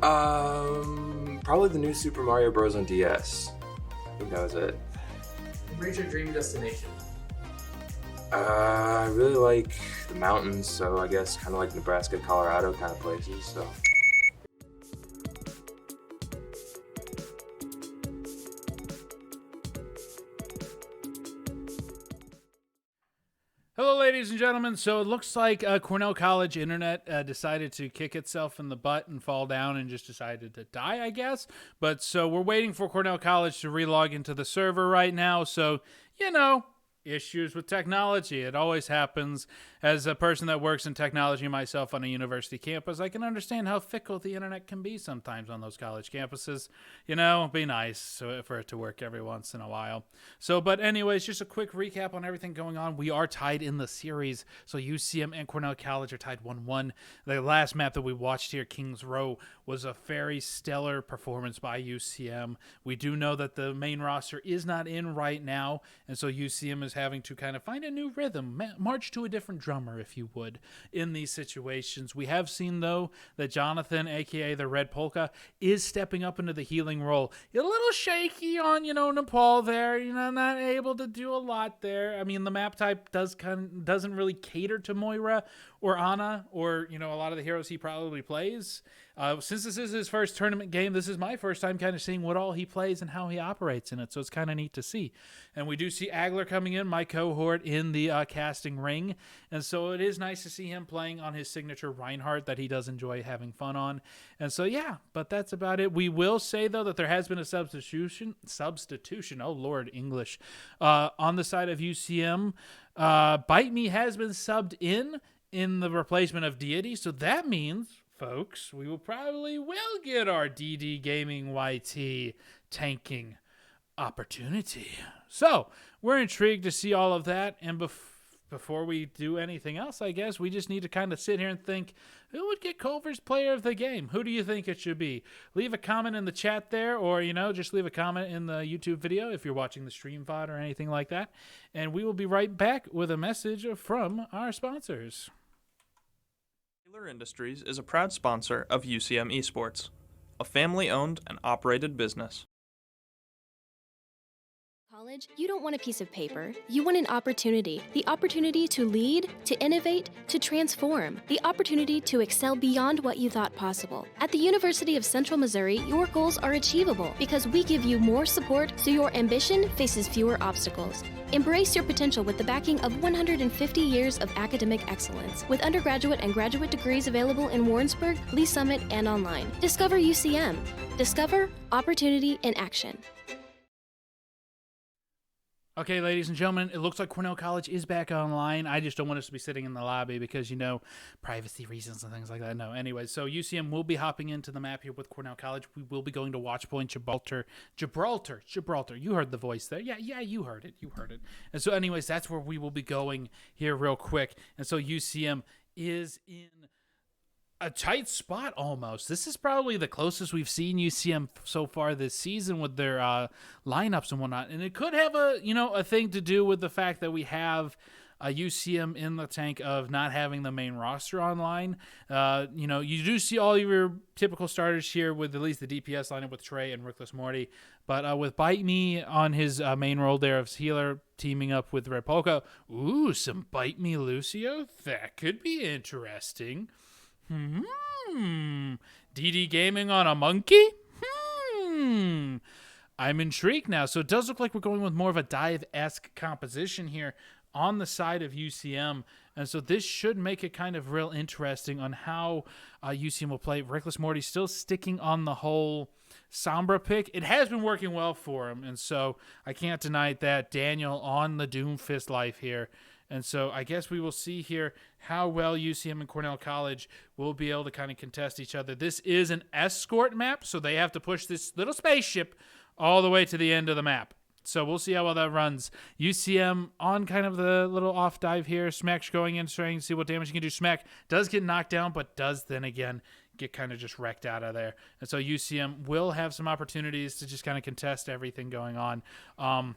Probably the new Super Mario Bros. On DS. I think that was it. Where's your dream destination? I really like the mountains, so I guess kind of like Nebraska, Colorado kind of places, so. Hello, ladies and gentlemen. So it looks like Cornell College internet decided to kick itself in the butt and fall down and just decided to die, I guess. But so we're waiting for Cornell College to relog into the server right now. So, you know, issues with technology. It always happens. As a person that works in technology myself on a university campus, I can understand how fickle the internet can be sometimes on those college campuses. You know, it'd be nice for it to work every once in a while. So, but anyways, just a quick recap on everything going on. We are tied in the series. So UCM and Cornell College are tied 1-1. The last map that we watched here, Kings Row, was a very stellar performance by UCM. We do know that the main roster is not in right now, and so UCM is having to kind of find a new rhythm, march to a different drummer, if you would, in these situations. We have seen, though, that Jonathan, aka the Red Polka, is stepping up into the healing role. A little shaky on, Nepal there, not able to do a lot there. I mean, the map type doesn't really cater to Moira or Ana or, a lot of the heroes he probably plays. Since this is his first tournament game, this is my first time kind of seeing what all he plays and how he operates in it, so it's kind of neat to see. And we do see Agler coming in, my cohort, in the casting ring, and so it is nice to see him playing on his signature Reinhardt that he does enjoy having fun on. And so, yeah, but that's about it. We will say, though, that there has been a substitution, oh Lord, English, on the side of UCM. Bite Me has been subbed in the replacement of Deity, so that means, folks, we will get our DD Gaming YT tanking opportunity. So, we're intrigued to see all of that, and before we do anything else, I guess, we just need to kind of sit here and think, who would get Culver's player of the game? Who do you think it should be? Leave a comment in the chat there, or, just leave a comment in the YouTube video if you're watching the stream VOD or anything like that, and we will be right back with a message from our sponsors. Taylor Industries is a proud sponsor of UCM Esports, a family-owned and operated business. College, you don't want a piece of paper. You want an opportunity. The opportunity to lead, to innovate, to transform. The opportunity to excel beyond what you thought possible. At the University of Central Missouri, your goals are achievable because we give you more support so your ambition faces fewer obstacles. Embrace your potential with the backing of 150 years of academic excellence, with undergraduate and graduate degrees available in Warrensburg, Lee Summit, and online. Discover UCM. Discover opportunity in action. Okay, ladies and gentlemen, it looks like Cornell College is back online. I just don't want us to be sitting in the lobby because, privacy reasons and things like that. No, anyway, so UCM will be hopping into the map here with Cornell College. We will be going to Watchpoint Gibraltar. You heard the voice there. Yeah, you heard it. And so anyways, that's where we will be going here real quick. And so UCM is in a tight spot almost. This is probably the closest we've seen UCM so far this season with their lineups and whatnot. And it could have a thing to do with the fact that we have UCM in the tank of not having the main roster online. You do see all your typical starters here with at least the DPS lineup with Trey and Rickless Morty. But with Bite Me on his main role there of healer teaming up with Red Polka, ooh, some Bite Me Lucio? That could be interesting. DD Gaming on a monkey? I'm intrigued now. So it does look like we're going with more of a dive-esque composition here on the side of UCM. And so this should make it kind of real interesting on how UCM will play. Reckless Morty still sticking on the whole Sombra pick. It has been working well for him, and so I can't deny that. Daniel on the Doomfist life here. And so I guess we will see here how well UCM and Cornell College will be able to kind of contest each other. This is an escort map, so they have to push this little spaceship all the way to the end of the map. So we'll see how well that runs. UCM on kind of the little off dive here. Smack's going in, trying to see what damage he can do. Smack does get knocked down, but does then again get kind of just wrecked out of there. And so UCM will have some opportunities to just kind of contest everything going on.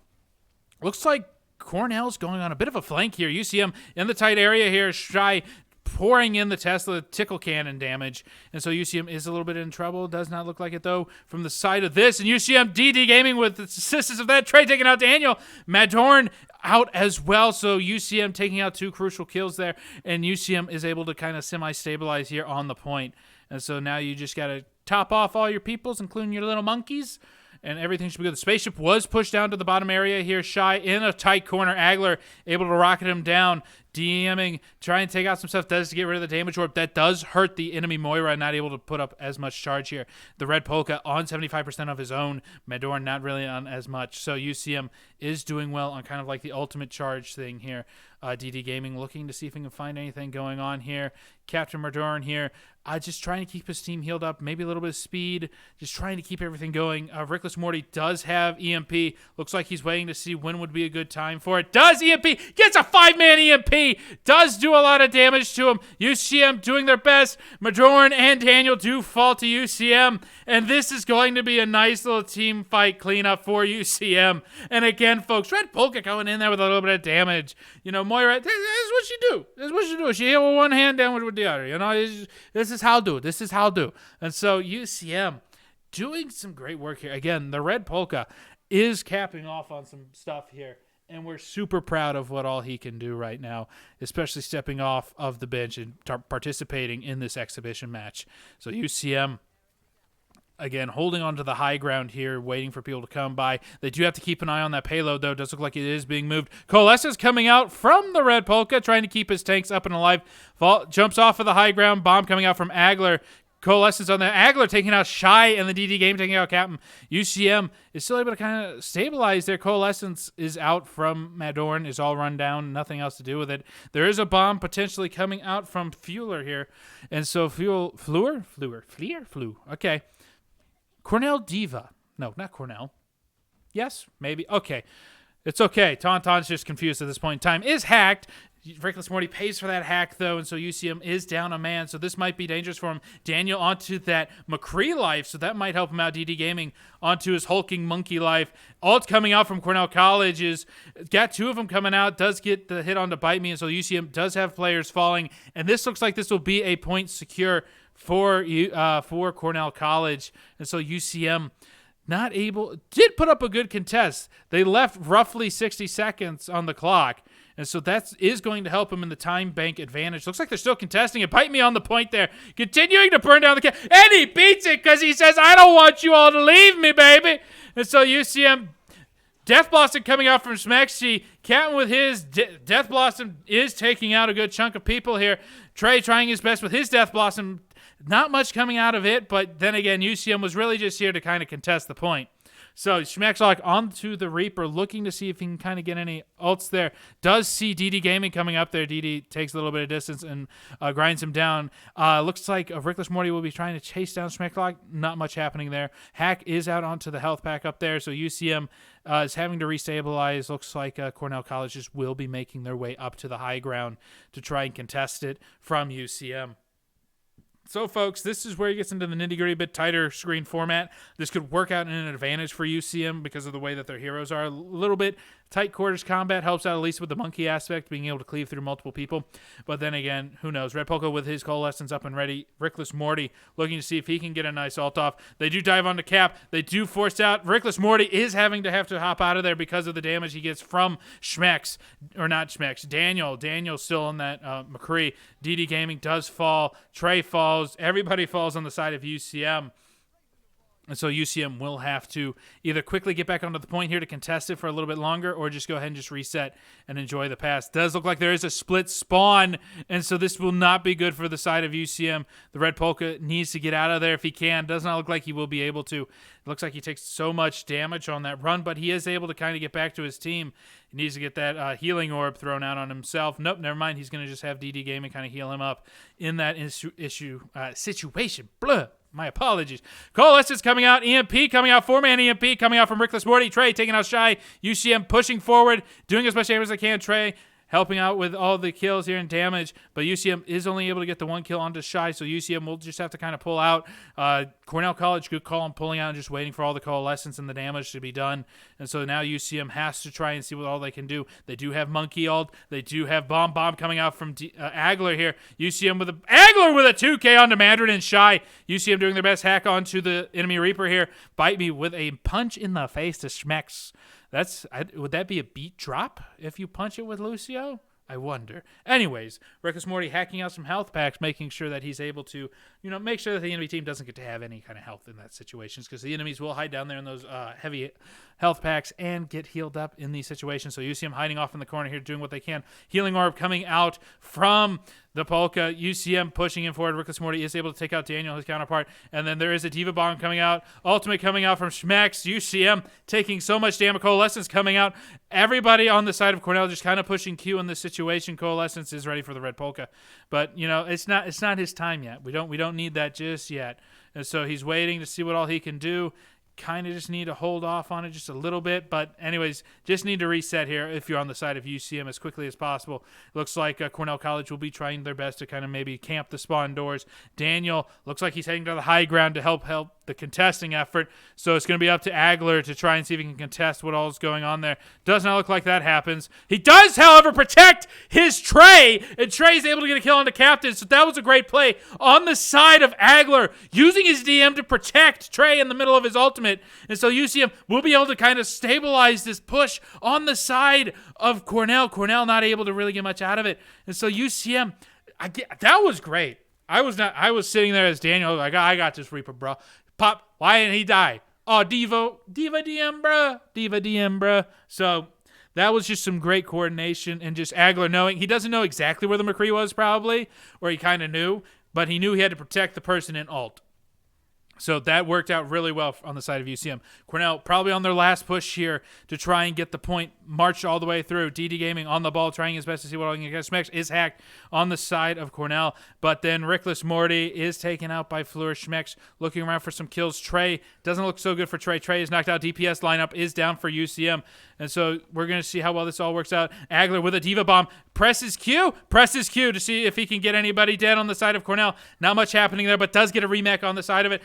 Looks like Cornell's going on a bit of a flank here. UCM in the tight area here. Shy pouring in the Tesla tickle cannon damage. And so UCM is a little bit in trouble. Does not look like it, though, from the side of this. And UCM DD Gaming with the assistance of that. Trey taking out Daniel. Madorn out as well. So UCM taking out 2 crucial kills there. And UCM is able to kind of semi-stabilize here on the point. And so now you just got to top off all your peoples, including your little monkeys. And everything should be good. The spaceship was pushed down to the bottom area here. Shy in a tight corner. Agler able to rocket him down. DMing, trying to take out some stuff. Does to get rid of the damage orb. That does hurt the enemy Moira. Not able to put up as much charge here. The Red Polka on 75% of his own. Madorn not really on as much. So UCM is doing well on kind of like the ultimate charge thing here. DD Gaming looking to see if he can find anything going on here. Captain Madorn here. Just trying to keep his team healed up. Maybe a little bit of speed. Just trying to keep everything going. Reckless Morty does have EMP. Looks like he's waiting to see when would be a good time for it. Does EMP. Gets a 5-man EMP. Does do a lot of damage to him. UCM doing their best. Madorn and Daniel do fall to UCM. And this is going to be a nice little team fight cleanup for UCM. And again, folks, Red Polka going in there with a little bit of damage. You know, Moira, this is what she do. This is what she do. She hit with one hand, damage with the other. You know, this is how do. This is how do. And so UCM doing some great work here. Again, the Red Polka is capping off on some stuff here. And we're super proud of what all he can do right now, especially stepping off of the bench and participating in this exhibition match. So UCM, again, holding on to the high ground here, waiting for people to come by. They do have to keep an eye on that payload, though. It does look like it is being moved. Coalescence coming out from the Red Polka, trying to keep his tanks up and alive. Jumps off of the high ground. Bomb coming out from Agler. Coalescence on the Agler taking out Shy and the DD Game taking out Captain. UCM is still able to kind of stabilize their Coalescence is out from Madorn, is all run down, nothing else to do with it. There is a bomb potentially coming out from Fueler here. And so Flew. Okay. Cornell Diva. No, not Cornell. Yes, maybe. Okay. It's okay. Tauntaun's just confused at this point in time. Is hacked. Reckless Morty pays for that hack, though, and so UCM is down a man, so this might be dangerous for him. Daniel onto that McCree life, so that might help him out. DD Gaming onto his hulking monkey life. Ult coming out from Cornell College is got 2 of them coming out, does get the hit on to Bite Me, and so UCM does have players falling, and this looks like this will be a point secure for Cornell College, and so UCM not able, did put up a good contest. They left roughly 60 seconds on the clock. And so that is going to help him in the time bank advantage. Looks like they're still contesting it. Bite Me on the point there. Continuing to burn down the camp. And he beats it because he says, I don't want you all to leave me, baby. And so UCM, Death Blossom coming out from Smexy. Captain with his Death Blossom is taking out a good chunk of people here. Trey trying his best with his Death Blossom. Not much coming out of it, but then again, UCM was really just here to kind of contest the point. So Schmacksock onto the Reaper, looking to see if he can kind of get any ults there. Does see DD Gaming coming up there. DD takes a little bit of distance and grinds him down. Looks like Reckless Morty will be trying to chase down Schmacksock. Not much happening there. Hack is out onto the health pack up there, so UCM is having to restabilize. Looks like Cornell College just will be making their way up to the high ground to try and contest it from UCM. So, folks, this is where it gets into the nitty-gritty, a bit tighter screen format. This could work out in an advantage for UCM because of the way that their heroes are. A little bit tight quarters combat helps out, at least with the monkey aspect, being able to cleave through multiple people. But then again, who knows? Red Polka with his Coalescence up and ready. Reckless Morty looking to see if he can get a nice ult off. They do dive onto Cap. They do force out. Reckless Morty is having to have to hop out of there because of the damage he gets from Daniel. Daniel's still on that McCree. DD Gaming does fall. Trey falls. Everybody falls on the side of UCM. And so UCM will have to either quickly get back onto the point here to contest it for a little bit longer, or just go ahead and just reset and enjoy the pass. Does look like there is a split spawn, and so this will not be good for the side of UCM. The Red Polka needs to get out of there if he can. Does not look like he will be able to. It looks like he takes so much damage on that run, but he is able to kind of get back to his team. He needs to get that healing orb thrown out on himself. Nope, never mind. He's going to just have DD Gaming kind of heal him up in that situation. Blah. My apologies. Coalescence coming out. EMP coming out. 4-man EMP coming out from Rickless Morty. Trey taking out Shy. UCM pushing forward, doing as much damage as they can. Trey helping out with all the kills here and damage, but UCM is only able to get the 1 kill onto Shy, so UCM will just have to kind of pull out. Cornell College, good call on pulling out and just waiting for all the coalescence and the damage to be done, and so now UCM has to try and see what all they can do. They do have Monkey Ult. They do have Bomb coming out from Agler here. UCM with Agler with a 2K onto Mandarin and Shy. UCM doing their best hack onto the enemy Reaper here. Bite me with a punch in the face to Schmecks. Would that be a beat drop if you punch it with Lucio? I wonder. Anyways, Reckless Morty hacking out some health packs, making sure that he's able to, make sure that the enemy team doesn't get to have any kind of health in that situations, because the enemies will hide down there in those heavy health packs and get healed up in these situations. So UCM hiding off in the corner here, doing what they can. Healing orb coming out from the Polka. UCM pushing in forward. Reckless Morty is able to take out Daniel, his counterpart. And then there is a Diva Bomb coming out. Ultimate coming out from Schmex. UCM taking so much damage. Coalescence coming out. Everybody on the side of Cornell just kind of pushing Q in this situation. Coalescence is ready for the Red Polka. But, it's not his time yet. We don't need that just yet. And so he's waiting to see what all he can do. Kind of just need to hold off on it just a little bit, but anyways, just need to reset here if you're on the side of UCM as quickly as possible. Looks like Cornell College will be trying their best to kind of maybe camp the spawn doors. Daniel looks like he's heading to the high ground to help the contesting effort, so it's going to be up to Agler to try and see if he can contest what all is going on there. Does not look like that happens. He does, however, protect his Trey, and Trey's able to get a kill on the captain, so that was a great play on the side of Agler, using his DM to protect Trey in the middle of his ultimate. And so UCM will be able to kind of stabilize this push on the side of Cornell. Cornell not able to really get much out of it. And so UCM, that was great. I was sitting there as Daniel, like, I got this Reaper, bro. Pop, why didn't he die? Oh, Diva DM, bruh. So that was just some great coordination, and just Agler knowing, he doesn't know exactly where the McCree was probably, or he kind of knew, but he knew he had to protect the person in ult. So that worked out really well on the side of UCM. Cornell probably on their last push here to try and get the point marched all the way through. DD Gaming on the ball, trying his best to see what all he can get. Schmex is hacked on the side of Cornell, but then Rickless Morty is taken out by Fleur. Schmex looking around for some kills. Trey doesn't look so good for Trey. Trey is knocked out. DPS lineup is down for UCM, and so we're going to see how well this all works out. Agler with a Diva Bomb. Presses Q to see if he can get anybody dead on the side of Cornell. Not much happening there, but does get a remake on the side of it.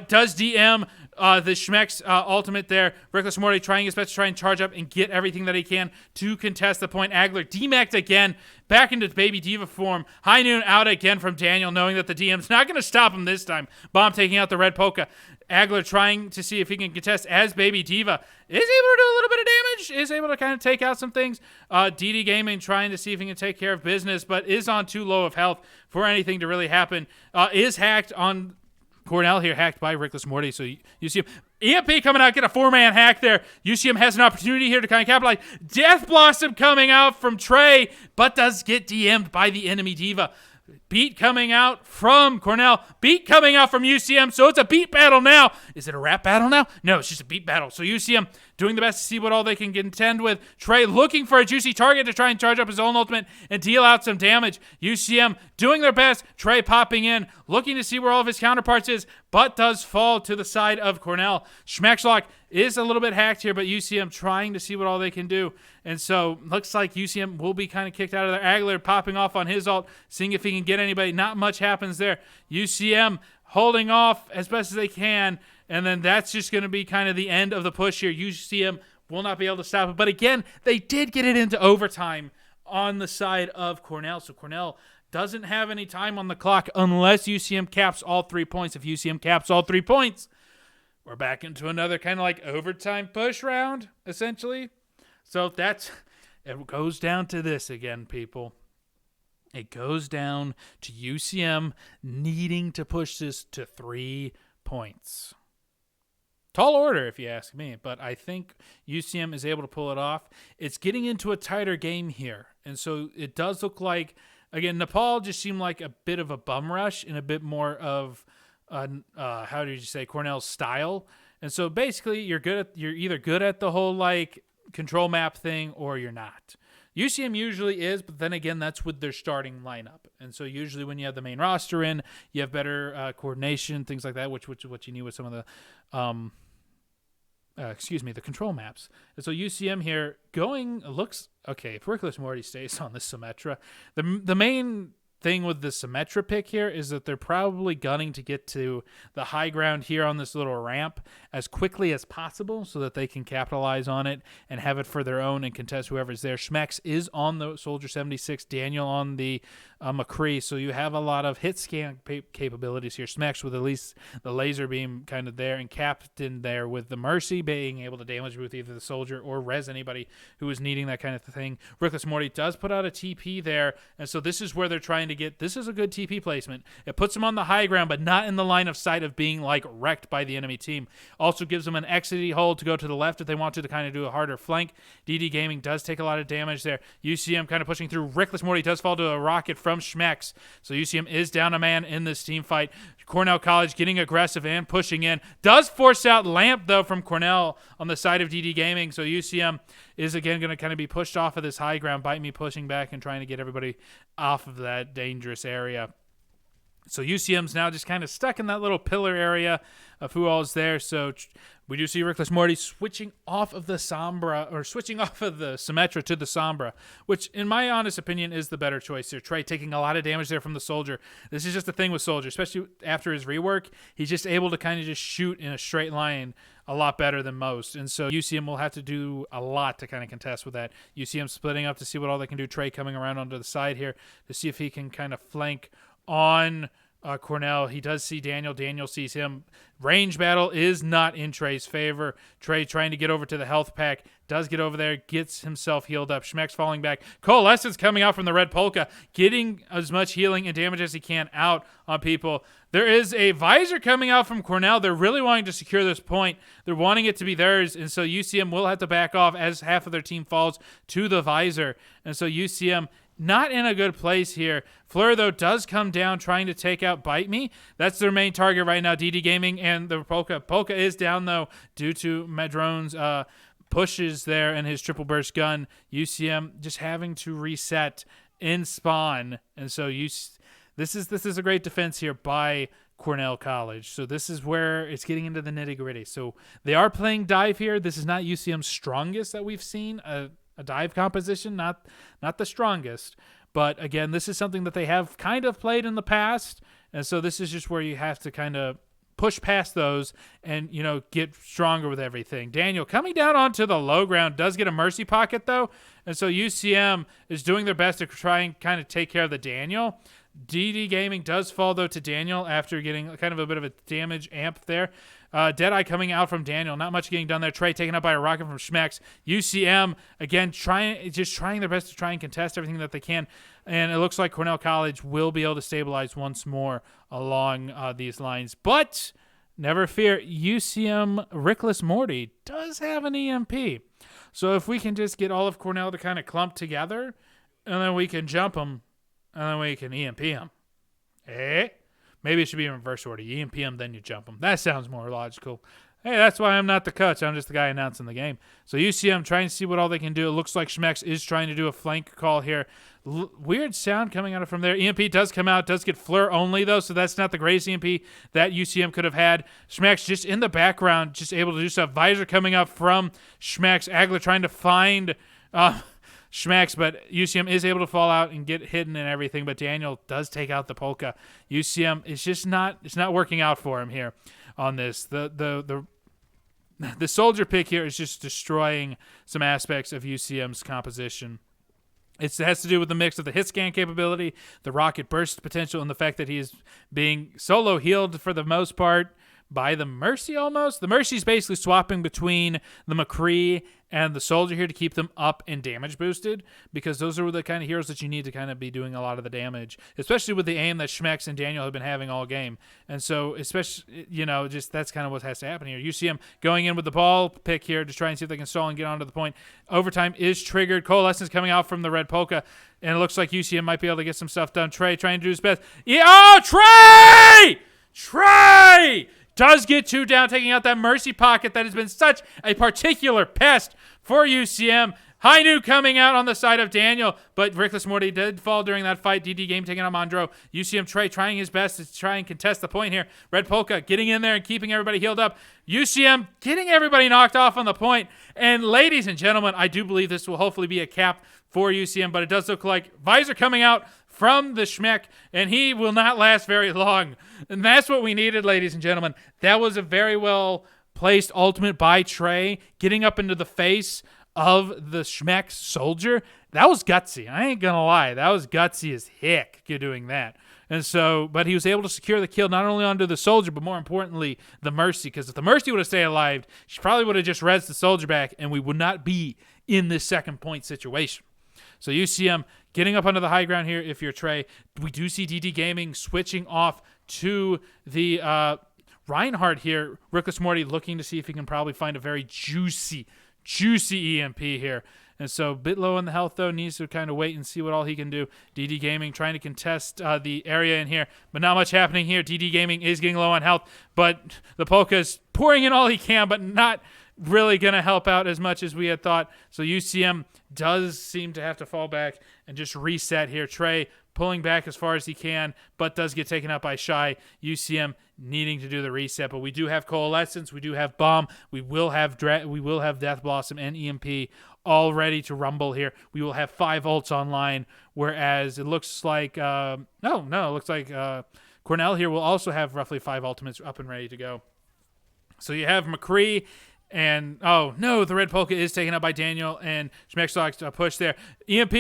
Does DM the Schmex ultimate there. Reckless Morty trying his best to try and charge up and get everything that he can to contest the point. Agler demacked again, back into Baby Diva form. High Noon out again from Daniel, knowing that the DM's not going to stop him this time. Bomb taking out the Red Polka. Agler trying to see if he can contest as Baby Diva. Is able to do a little bit of damage. Is able to kind of take out some things. DD Gaming trying to see if he can take care of business, but is on too low of health for anything to really happen. Is hacked on Cornell here, hacked by Rickless Morty. So you see him. EMP coming out, get a 4-man hack there. UCM has an opportunity here to kind of capitalize. Death Blossom coming out from Trey, but does get DM'd by the enemy Diva. Beat coming out from Cornell. Beat coming out from UCM. So it's a beat battle now. Is it a rap battle now? No, it's just a beat battle. So UCM doing the best to see what all they can contend with. Trey looking for a juicy target to try and charge up his own ultimate and deal out some damage. UCM doing their best. Trey popping in, looking to see where all of his counterparts is, but does fall to the side of Cornell. Schmexlock is a little bit hacked here, but UCM trying to see what all they can do. And so looks like UCM will be kind of kicked out of there. Agler popping off on his ult, seeing if he can get anybody. Not much happens there. UCM holding off as best as they can, and then that's just going to be kind of the end of the push here. UCM will not be able to stop it. But again, they did get it into overtime on the side of Cornell. So Cornell doesn't have any time on the clock unless UCM caps all 3 points. If UCM caps all 3 points, we're back into another kind of like overtime push round, essentially. So it goes down to this again, people. It goes down to UCM needing to push this to 3 points. Tall order, if you ask me, but I think UCM is able to pull it off. It's getting into a tighter game here, and so it does look like, again, Nepal just seemed like a bit of a bum rush and a bit more of, how did you say, Cornell's style. And so basically, you're either good at the whole like control map thing or you're not. UCM usually is, but then again, that's with their starting lineup. And so usually when you have the main roster in, you have better coordination, things like that, which is what you need with some of the the control maps. And so UCM here looks okay. If Rickless Morty stays on the Symmetra, the main thing with the Symmetra pick here is that they're probably gunning to get to the high ground here on this little ramp as quickly as possible so that they can capitalize on it and have it for their own and contest whoever's there. Schmex is on the Soldier 76, Daniel on the McCree, so you have a lot of hit scan capabilities here. Schmex with at least the laser beam kind of there, and Captain there with the Mercy being able to damage with either the Soldier or res anybody who is needing that kind of thing. Rickless Morty does put out a TP there, and so this is where they're trying to get. This is a good TP placement. It puts them on the high ground, but not in the line of sight of being like wrecked by the enemy team. Also gives them an exidy hold to go to the left if they want to kind of do a harder flank. DD Gaming does take a lot of damage there. UCM kind of pushing through. Rickless Morty does fall to a rocket from Schmex. So UCM is down a man in this team fight. Cornell College getting aggressive and pushing in. Does force out Lamp, though, from Cornell on the side of DD Gaming. So UCM is, again, going to kind of be pushed off of this high ground. Bite Me pushing back and trying to get everybody off of that dangerous area. So UCM's now just kind of stuck in that little pillar area of who all is there. So we do see Rickless Morty switching off of the Sombra, or switching off of the Symmetra to the Sombra, which in my honest opinion is the better choice here. Trey taking a lot of damage there from the Soldier. This is just the thing with Soldier, especially after his rework. He's just able to kind of just shoot in a straight line a lot better than most. And so UCM will have to do a lot to kind of contest with that. UCM splitting up to see what all they can do. Trey coming around onto the side here to see if he can kind of flank on Cornell. He does see Daniel. Daniel sees him. Range battle is not in Trey's favor. Trey trying to get over to the health pack. Does get over there. Gets himself healed up. Schmex falling back. Coalescence coming out from the red polka. Getting as much healing and damage as he can out on people. There is a visor coming out from Cornell. They're really wanting to secure this point. They're wanting it to be theirs. And so UCM will have to back off as half of their team falls to the visor. And so UCM not in a good place here. Fleur, though, does come down trying to take out Bite Me. That's their main target right now, DD Gaming and the Polka. Polka is down, though, due to Madrone's pushes there and his triple burst gun. UCM just having to reset in spawn. And so this is a great defense here by Cornell College. So this is where it's getting into the nitty-gritty. So they are playing dive here. This is not UCM's strongest that we've seen. A dive composition, not the strongest. But again, this is something that they have kind of played in the past. And so this is just where you have to kind of push past those and, get stronger with everything. Daniel coming down onto the low ground does get a mercy pocket, though. And so UCM is doing their best to try and kind of take care of the Daniel. DD Gaming does fall, though, to Daniel after getting kind of a bit of a damage amp there. Deadeye coming out from Daniel. Not much getting done there. Trey taken up by a rocket from Schmex. UCM, again, trying their best to try and contest everything that they can. And it looks like Cornell College will be able to stabilize once more along these lines. But never fear, UCM Rickless Morty does have an EMP. So if we can just get all of Cornell to kind of clump together, and then we can jump them, and then we can EMP them. Maybe it should be in reverse order. You EMP them, then you jump them. That sounds more logical. Hey, that's why I'm not the coach. I'm just the guy announcing the game. So UCM trying to see what all they can do. It looks like Schmex is trying to do a flank call here. Weird sound coming out of from there. EMP does come out. Does get Fleur only, though, so that's not the greatest EMP that UCM could have had. Schmex just in the background, just able to do stuff. Visor coming up from Schmex. Agler trying to find Schmex, but UCM is able to fall out and get hidden and everything, but Daniel does take out the Polka. UCM is just not working out for him here on this. The Soldier pick here is just destroying some aspects of UCM's composition. It has to do with the mix of the hit scan capability, the rocket burst potential, and the fact that he is being solo healed for the most part by the Mercy almost. The Mercy's basically swapping between the McCree and the soldier here to keep them up and damage boosted, because those are the kind of heroes that you need to kind of be doing a lot of the damage, especially with the aim that Schmex and Daniel have been having all game. And so, especially, just that's kind of what has to happen here. UCM going in with the ball pick here to try and see if they can stall and get onto the point. Overtime is triggered. Coalescence coming out from the red polka, and it looks like UCM might be able to get some stuff done. Trey trying to do his best. Trey! Trey does get 2 down, taking out that mercy pocket that has been such a particular pest for UCM. High Noon coming out on the side of Daniel, but Reckless Morty did fall during that fight. DD Game taking on Mondro. UCM Trey trying his best to try and contest the point here. Red Polka getting in there and keeping everybody healed up. UCM getting everybody knocked off on the point. And ladies and gentlemen, I do believe this will hopefully be a cap for UCM, but it does look like Visor coming out from the Schmeck, and he will not last very long. And that's what we needed, ladies and gentlemen. That was a very well placed ultimate by Trey, getting up into the face of the Schmeck soldier. That was gutsy. I ain't gonna lie. That was gutsy as heck doing that. And so, but he was able to secure the kill not only onto the soldier, but more importantly, the Mercy. Because if the Mercy would have stayed alive, she probably would have just rezzed the soldier back, and we would not be in this second point situation. So UCM getting up onto the high ground here if you're Trey. We do see DD Gaming switching off to the Reinhardt here. Reckless Morty looking to see if he can probably find a very juicy EMP here. And so a bit low on the health, though, needs to kind of wait and see what all he can do. DD Gaming trying to contest the area in here, but not much happening here. DD Gaming is getting low on health, but the Polka's pouring in all he can, but not really going to help out as much as we had thought. So UCM does seem to have to fall back and just reset here. Trey pulling back as far as he can, but does get taken out by Shy. UCM needing to do the reset, but we do have Coalescence, we do have Bomb, we will have Death Blossom and EMP all ready to rumble here. We will have 5 ults online, whereas it looks like it looks like Cornell here will also have roughly 5 ultimates up and ready to go. So you have McCree. And, the red polka is taken up by Daniel, and Schmeckstock's push there. EMP,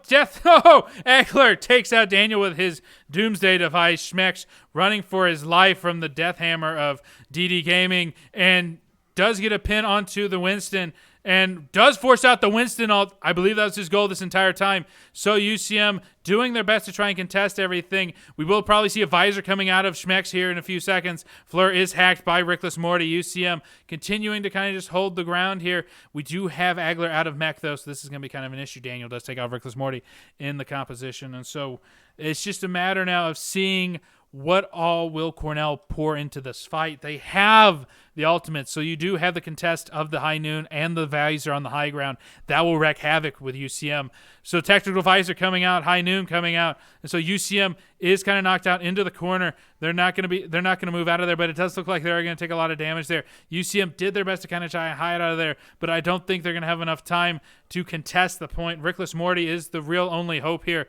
death, Eckler takes out Daniel with his doomsday device. Schmeck's running for his life from the death hammer of DD Gaming, and does get a pin onto the Winston, and does force out the Winston ult. I believe that was his goal this entire time. So UCM doing their best to try and contest everything. We will probably see a Visor coming out of Schmeck's here in a few seconds. Fleur is hacked by Reckless Morty. UCM continuing to kind of just hold the ground here. We do have Agler out of mech, though, so this is going to be kind of an issue. Daniel does take out Reckless Morty in the composition, and so it's just a matter now of seeing what all will Cornell pour into this fight. They have the ultimate, so you do have the contest of the High Noon and the Visor on the high ground. That will wreak havoc with UCM. So Tactical Visor coming out, High Noon coming out, and so UCM is kind of knocked out into the corner. They're not going to move out of there, but it does look like they're going to take a lot of damage there. UCM did their best to kind of try and hide out of there, but I don't think they're going to have enough time to contest the point. Reckless Morty is the real only hope here.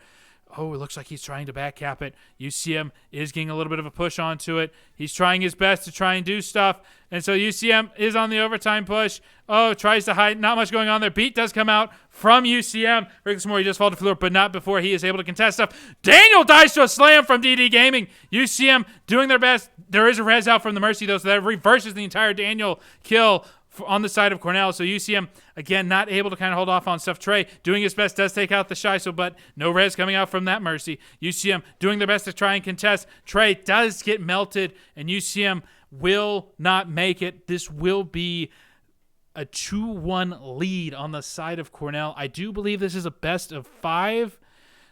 It looks like he's trying to backcap it. UCM is getting a little bit of a push onto it. He's trying his best to try and do stuff. And so UCM is on the overtime push. Tries to hide. Not much going on there. Beat does come out from UCM. Reckless Morty just fall to the floor, but not before he is able to contest stuff. Daniel dies to a slam from DD Gaming. UCM doing their best. There is a res out from the Mercy, though, so that reverses the entire Daniel kill on the side of Cornell. So UCM, again, not able to kind of hold off on stuff. Trey doing his best, does take out the Shy, but no res coming out from that Mercy. UCM doing their best to try and contest. Trey does get melted, and UCM will not make it. This will be a 2-1 lead on the side of Cornell. I do believe this is a best of 5.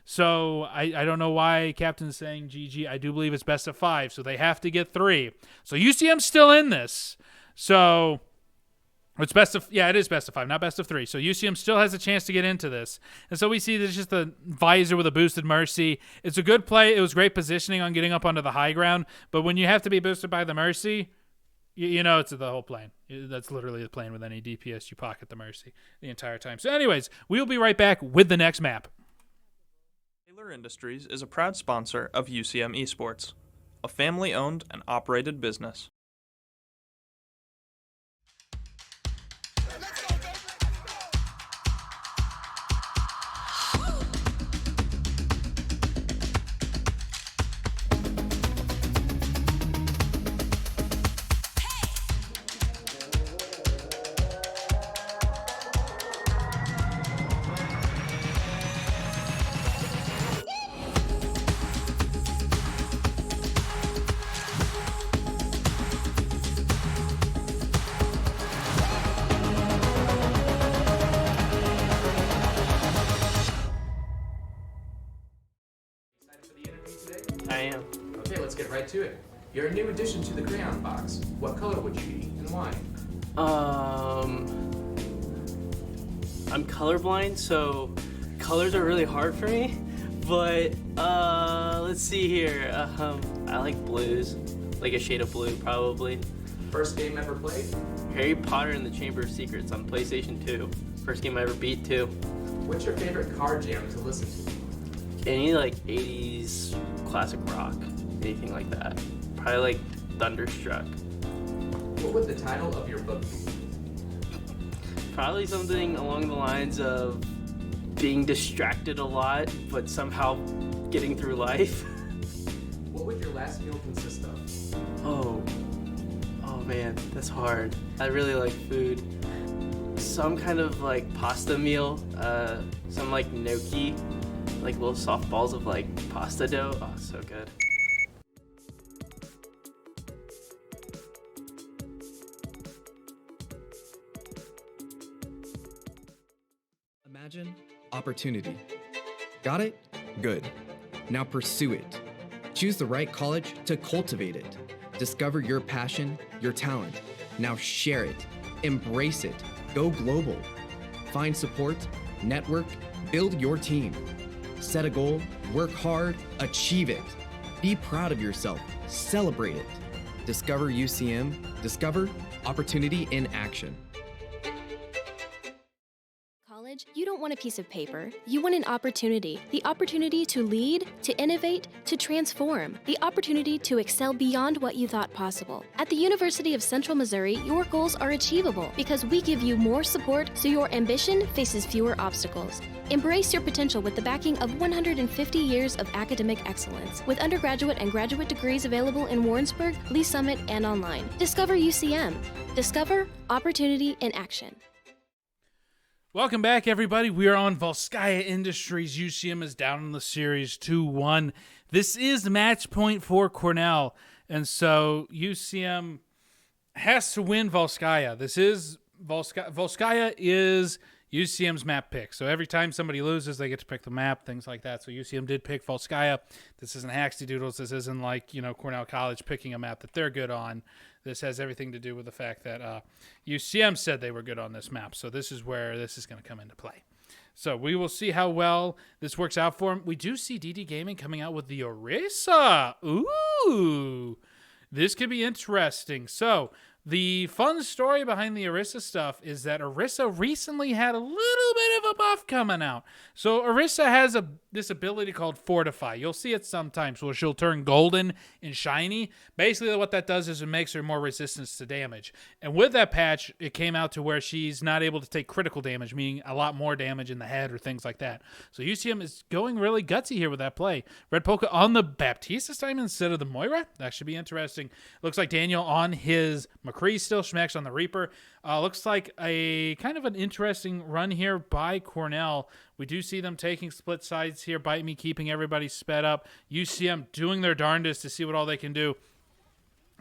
So I don't know why Captain's saying GG. I do believe it's best of 5, so they have to get 3. So UCM's still in this. So it is best of 5, not best of 3. So UCM still has a chance to get into this. And so we see there's just the Visor with a boosted Mercy. It's a good play. It was great positioning on getting up onto the high ground. But when you have to be boosted by the Mercy, you know it's the whole plane. That's literally the plane with any DPS. You pocket the Mercy the entire time. So anyways, we'll be right back with the next map. Taylor Industries is a proud sponsor of UCM Esports, a family-owned and operated business. I am. Okay, let's get right to it. You're a new addition to the crayon box. What color would you be and why? I'm colorblind, so colors are really hard for me. But let's see here. I like blues, like a shade of blue, probably. First game ever played? Harry Potter and the Chamber of Secrets on PlayStation 2. First game I ever beat too. What's your favorite car jam to listen to? Any like 80s classic rock, anything like that. Probably like Thunderstruck. What would the title of your book be? Probably something along the lines of being distracted a lot, but somehow getting through life. What would your last meal consist of? Oh man, that's hard. I really like food. Some kind of like pasta meal, some like gnocchi, like little soft balls of like pasta dough. Oh, so good. Imagine opportunity. Got it? Good. Now pursue it. Choose the right college to cultivate it. Discover your passion, your talent. Now share it. Embrace it. Go global. Find support, network, build your team. Set a goal, work hard, achieve it. Be proud of yourself. Celebrate it. Discover UCM. Discover opportunity in action. You don't want a piece of paper. You want an opportunity. The opportunity to lead, to innovate, to transform. The opportunity to excel beyond what you thought possible. At the University of Central Missouri, your goals are achievable because we give you more support so your ambition faces fewer obstacles. Embrace your potential with the backing of 150 years of academic excellence, with undergraduate and graduate degrees available in Warrensburg, Lee Summit, and online. Discover UCM. Discover opportunity in action. Welcome back, everybody. We are on Volskaya Industries. UCM is down in the series 2-1. This is match point for Cornell, and so UCM has to win Volskaya. This is Volskaya is UCM's map pick. So every time somebody loses, they get to pick the map, things like that. So UCM did pick Volskaya. This isn't Haxty Doodles. This isn't like, Cornell College picking a map that they're good on. This has everything to do with the fact that UCM said they were good on this map. So this is where this is going to come into play. So we will see how well this works out for them. We do see DD Gaming coming out with the Orisa. Ooh, this could be interesting. So the fun story behind the Orisa stuff is that Orisa recently had a little bit of a buff coming out. So Orisa has this ability called Fortify. You'll see it sometimes where she'll turn golden and shiny. Basically what that does is it makes her more resistant to damage. And with that patch, it came out to where she's not able to take critical damage, meaning a lot more damage in the head or things like that. So UCM is going really gutsy here with that play. Red Polka on the Baptiste this time instead of the Moira. That should be interesting. Looks like Daniel on his McCree still, Schmecks on the Reaper. Looks like a kind of an interesting run here by Cornell. We do see them taking split sides here. Bite Me keeping everybody sped up. UCM doing their darndest to see what all they can do.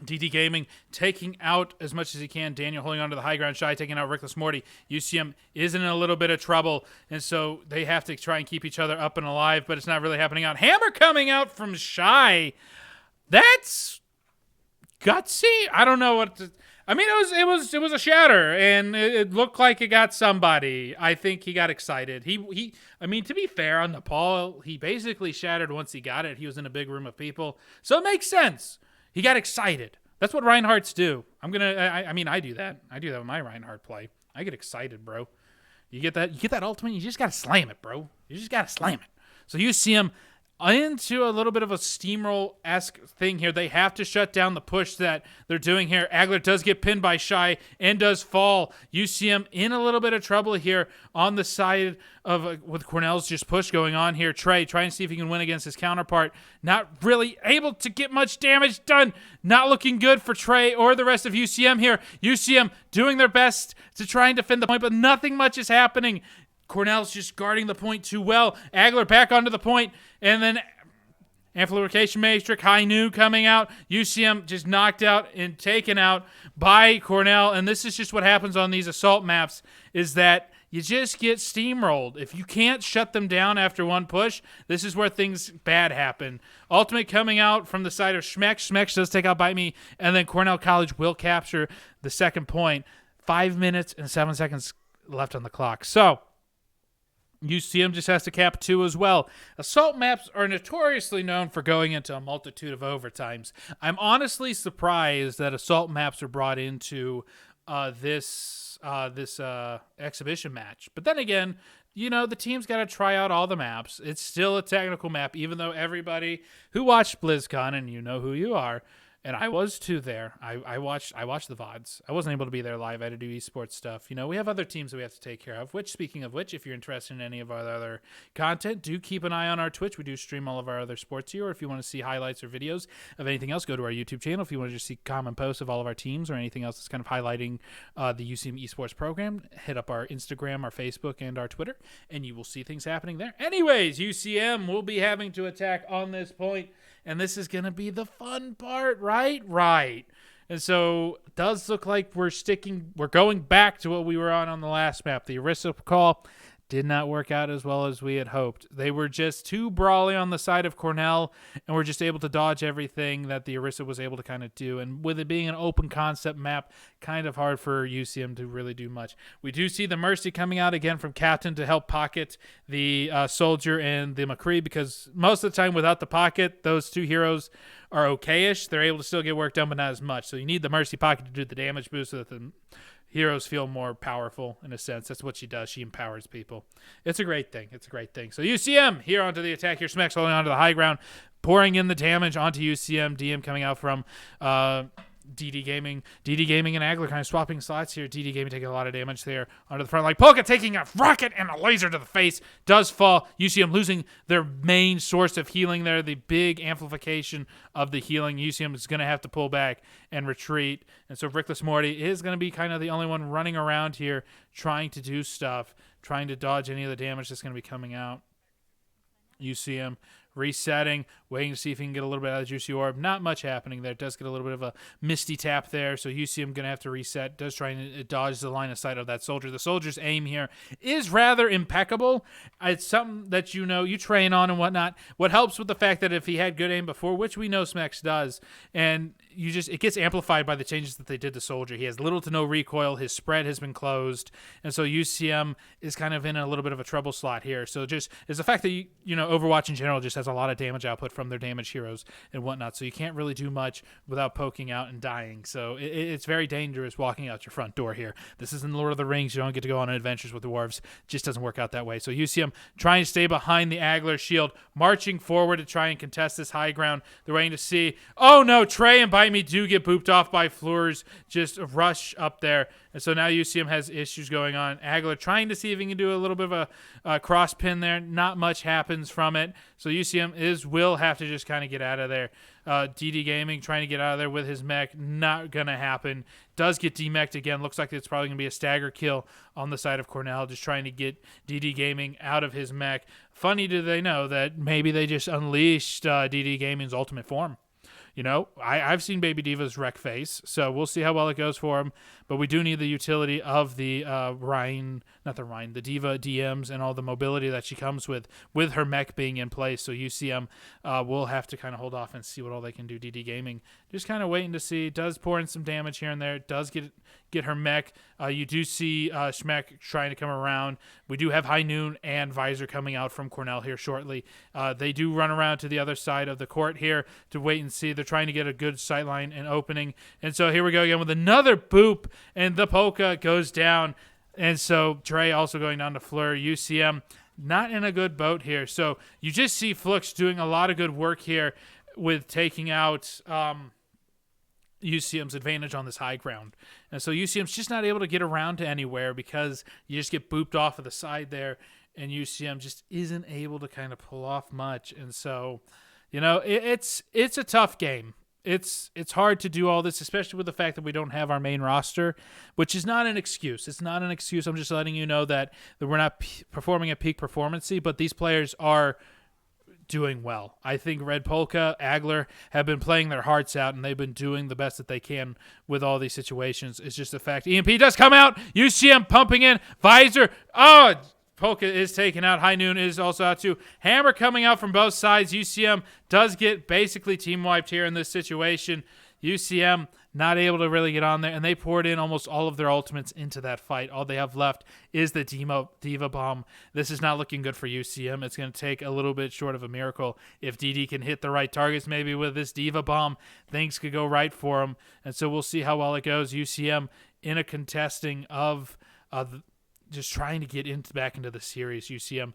DD Gaming taking out as much as he can. Daniel holding on to the high ground. Shy taking out Rickless Morty. UCM is in a little bit of trouble, and so they have to try and keep each other up and alive, but it's not really happening out. Hammer coming out from Shy. That's gutsy. I don't know what to... I mean, it was a shatter, and it looked like it got somebody. I think he got excited. I mean, to be fair, on Nepal, he basically shattered once he got it. He was in a big room of people, so it makes sense. He got excited. That's what Reinhardts do. I do that. I do that with my Reinhardt play. I get excited, bro. You get that ultimate, you just gotta slam it, bro. You just gotta slam it. So you see him into a little bit of a steamroll-esque thing here. They have to shut down the push that they're doing here. Agler does get pinned by Shy and does fall. UCM in a little bit of trouble here on the side of with Cornell's just push going on here. Trey trying to see if he can win against his counterpart. Not really able to get much damage done. Not looking good for Trey or the rest of UCM here. UCM doing their best to try and defend the point, but nothing much is happening. Cornell's just guarding the point too well. Agler back onto the point, and then Amplification Matrix, High New coming out. UCM just knocked out and taken out by Cornell, and this is just what happens on these assault maps, is that you just get steamrolled. If you can't shut them down after one push, this is where things bad happen. Ultimate coming out from the side of Schmeck. Schmeck does take out Bite Me, and then Cornell College will capture the second point. 5 minutes and 7 seconds left on the clock. So UCM just has to cap 2 as well. Assault maps are notoriously known for going into a multitude of overtimes. I'm honestly surprised that assault maps are brought into this exhibition match. But then again, the team's got to try out all the maps. It's still a technical map, even though everybody who watched BlizzCon, and you know who you are, and I was too there. I watched the VODs. I wasn't able to be there live. I had to do esports stuff. We have other teams that we have to take care of, which, speaking of which, if you're interested in any of our other content, do keep an eye on our Twitch. We do stream all of our other sports here. Or if you want to see highlights or videos of anything else, go to our YouTube channel. If you want to just see common posts of all of our teams or anything else that's kind of highlighting the UCM esports program, hit up our Instagram, our Facebook, and our Twitter, and you will see things happening there. Anyways, UCM will be having to attack on this point. And this is going to be the fun part, right? Right. And so it does look like we're going back to what we were on the last map. The Orisa call did not work out as well as we had hoped. They were just too brawly on the side of Cornell, and were just able to dodge everything that the Orisa was able to kind of do. And with it being an open concept map, kind of hard for UCM to really do much. We do see the Mercy coming out again from Captain to help pocket the Soldier and the McCree, because most of the time without the pocket, those two heroes are okay-ish. They're able to still get work done, but not as much. So you need the Mercy pocket to do the damage boost so that the heroes feel more powerful in a sense. That's what she does. She empowers people. It's a great thing. So UCM here onto the attack here. Smack's holding onto the high ground, pouring in the damage onto UCM. DM coming out from DD Gaming. DD Gaming and Agler kind of swapping slots here. DD Gaming taking a lot of damage there onto the front. Like Polka taking a rocket and a laser to the face. Does fall. UCM losing their main source of healing there. The big amplification of the healing. UCM is going to have to pull back and retreat. And so Rickless Morty is going to be kind of the only one running around here trying to do stuff, trying to dodge any of the damage that's going to be coming out. UCM resetting, waiting to see if he can get a little bit out of the Juicy Orb. Not much happening there. Does get a little bit of a misty tap there, so UCM going to have to reset. Does try and dodge the line of sight of that Soldier. The Soldier's aim here is rather impeccable. It's something that you train on and whatnot. What helps with the fact that if he had good aim before, which we know Smex does, and it gets amplified by the changes that they did to Soldier. He has little to no recoil. His spread has been closed, and so UCM is kind of in a little bit of a trouble slot here. So just is the fact that Overwatch in general just has a lot of damage output from their damage heroes and whatnot, so you can't really do much without poking out and dying. So it's very dangerous walking out your front door here. This isn't Lord of the Rings. You don't get to go on adventures with dwarves. It just doesn't work out that way. So UCM trying to stay behind the Agler shield, marching forward to try and contest this high ground. They're waiting to see. Oh no, Trey and Bite Me do get booped off by Fleurs. Just rush up there. And so now UCM has issues going on. Agler trying to see if he can do a little bit of a cross pin there. Not much happens from it. So UCM will have to just kind of get out of there. DD Gaming trying to get out of there with his mech. Not going to happen. Does get demeched again. Looks like it's probably going to be a stagger kill on the side of Cornell. Just trying to get DD Gaming out of his mech. Funny do they know that maybe they just unleashed DD Gaming's ultimate form. I've seen Baby Diva's wreck face, so we'll see how well it goes for him. But we do need the utility of the the Diva DMs and all the mobility that she comes with her mech being in place. So UCM will have to kind of hold off and see what all they can do. DD Gaming just kind of waiting to see. Does pour in some damage here and there. Does get her mech. You do see Schmeck trying to come around. We do have High Noon and Visor coming out from Cornell here shortly. They do run around to the other side of the court here to wait and see. They're trying to get a good sightline and opening. And so here we go again with another boop, and the Polka goes down. And so Trey also going down to Fleur. UCM not in a good boat here. So you just see Flux doing a lot of good work here with taking out UCM's advantage on this high ground. And so UCM's just not able to get around to anywhere because you just get booped off of the side there, and UCM just isn't able to kind of pull off much. And so, it's a tough game. It's hard to do all this, especially with the fact that we don't have our main roster, which is not an excuse. It's not an excuse. I'm just letting you know that we're not performing at peak performancy, but these players are doing well. I think Red Polka, Agler have been playing their hearts out, and they've been doing the best that they can with all these situations. It's just a fact. EMP does come out. UCM pumping in. Visor. Oh, Polka is taken out. High Noon is also out too. Hammer coming out from both sides. UCM does get basically team wiped here in this situation. UCM not able to really get on there, and they poured in almost all of their ultimates into that fight. All they have left is the Diva Bomb. This is not looking good for UCM. It's going to take a little bit short of a miracle. If DD can hit the right targets maybe with this Diva Bomb, things could go right for him. And so we'll see how well it goes. UCM in a contesting of just trying to get back into the series. UCM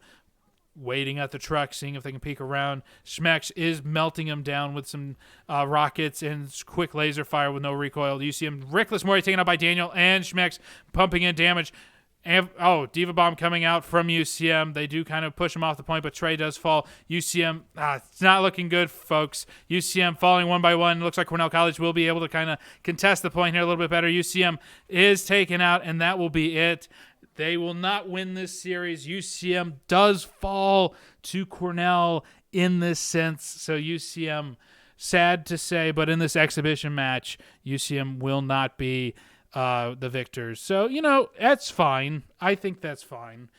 waiting at the truck, seeing if they can peek around. Schmex is melting him down with some rockets and quick laser fire with no recoil. UCM, Rickless Mori taken out by Daniel, and Schmex pumping in damage. And, Diva Bomb coming out from UCM. They do kind of push him off the point, but Trey does fall. UCM, it's not looking good, folks. UCM falling one by one. Looks like Cornell College will be able to kind of contest the point here a little bit better. UCM is taken out, and that will be it. They will not win this series. UCM does fall to Cornell in this sense. So UCM, sad to say, but in this exhibition match, UCM will not be the victors. So, that's fine. I think that's fine.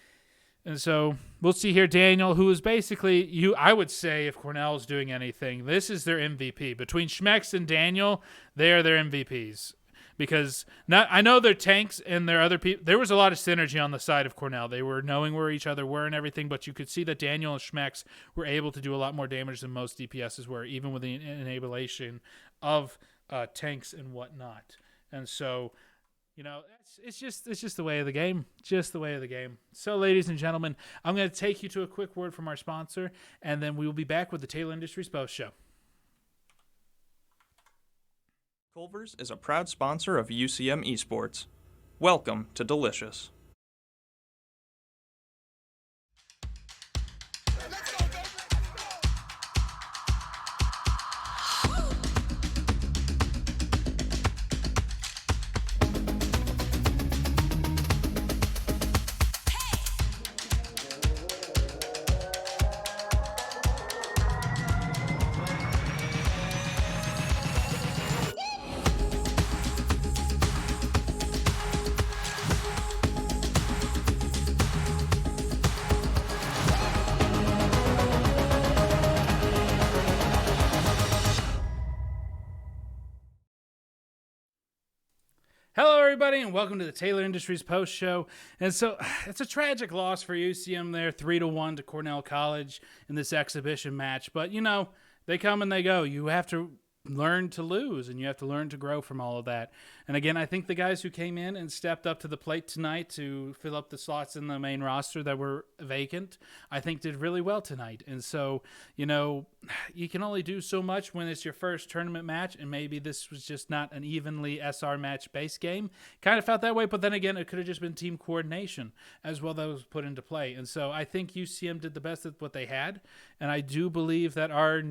And so we'll see here. Daniel, who is basically, I would say if Cornell is doing anything, this is their MVP. Between Schmex and Daniel, they are their MVPs. Because I know they're tanks and there are other people. There was a lot of synergy on the side of Cornell. They were knowing where each other were and everything, but you could see that Daniel and Schmex were able to do a lot more damage than most DPSs were, even with the enabulation of tanks and whatnot. And so, it's just the way of the game. Just the way of the game. So, ladies and gentlemen, I'm going to take you to a quick word from our sponsor, and then we will be back with the Taylor Industries Post Show. Culver's is a proud sponsor of UCM Esports. Welcome to Delicious. Hello, everybody, and welcome to the Taylor Industries Post Show. And so it's a tragic loss for UCM there, 3-1 to Cornell College in this exhibition match. But, they come and they go. You have to learn to lose, and you have to learn to grow from all of that. And again, I think the guys who came in and stepped up to the plate tonight to fill up the slots in the main roster that were vacant, I think did really well tonight. And so, you can only do so much when it's your first tournament match, and maybe this was just not an evenly SR match base game. Kind of felt that way, but then again, it could have just been team coordination as well that was put into play. And so I think UCM did the best of what they had, and I do believe that our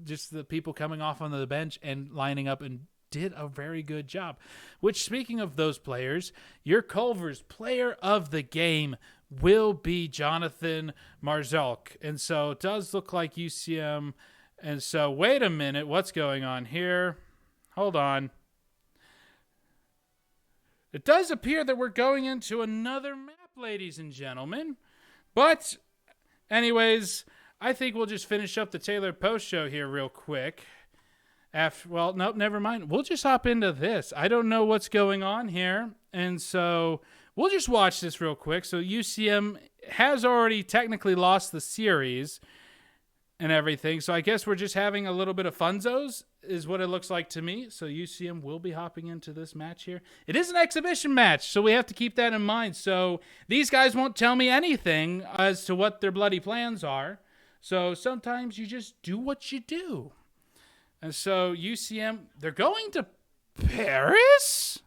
just the people coming off on the bench and lining up and did a very good job. Which, speaking of those players, your Culver's player of the game will be Jonathan Marzalk. And so it does look like UCM. And so, wait a minute, what's going on here? Hold on. It does appear that we're going into another map, ladies and gentlemen. But, anyways, I think we'll just finish up the Taylor Post Show here real quick. Nope, never mind. We'll just hop into this. I don't know what's going on here. And so we'll just watch this real quick. So UCM has already technically lost the series and everything. So I guess we're just having a little bit of funzos is what it looks like to me. So UCM will be hopping into this match here. It is an exhibition match, so we have to keep that in mind. So these guys won't tell me anything as to what their bloody plans are. So sometimes you just do what you do. And so UCM, they're going to Paris?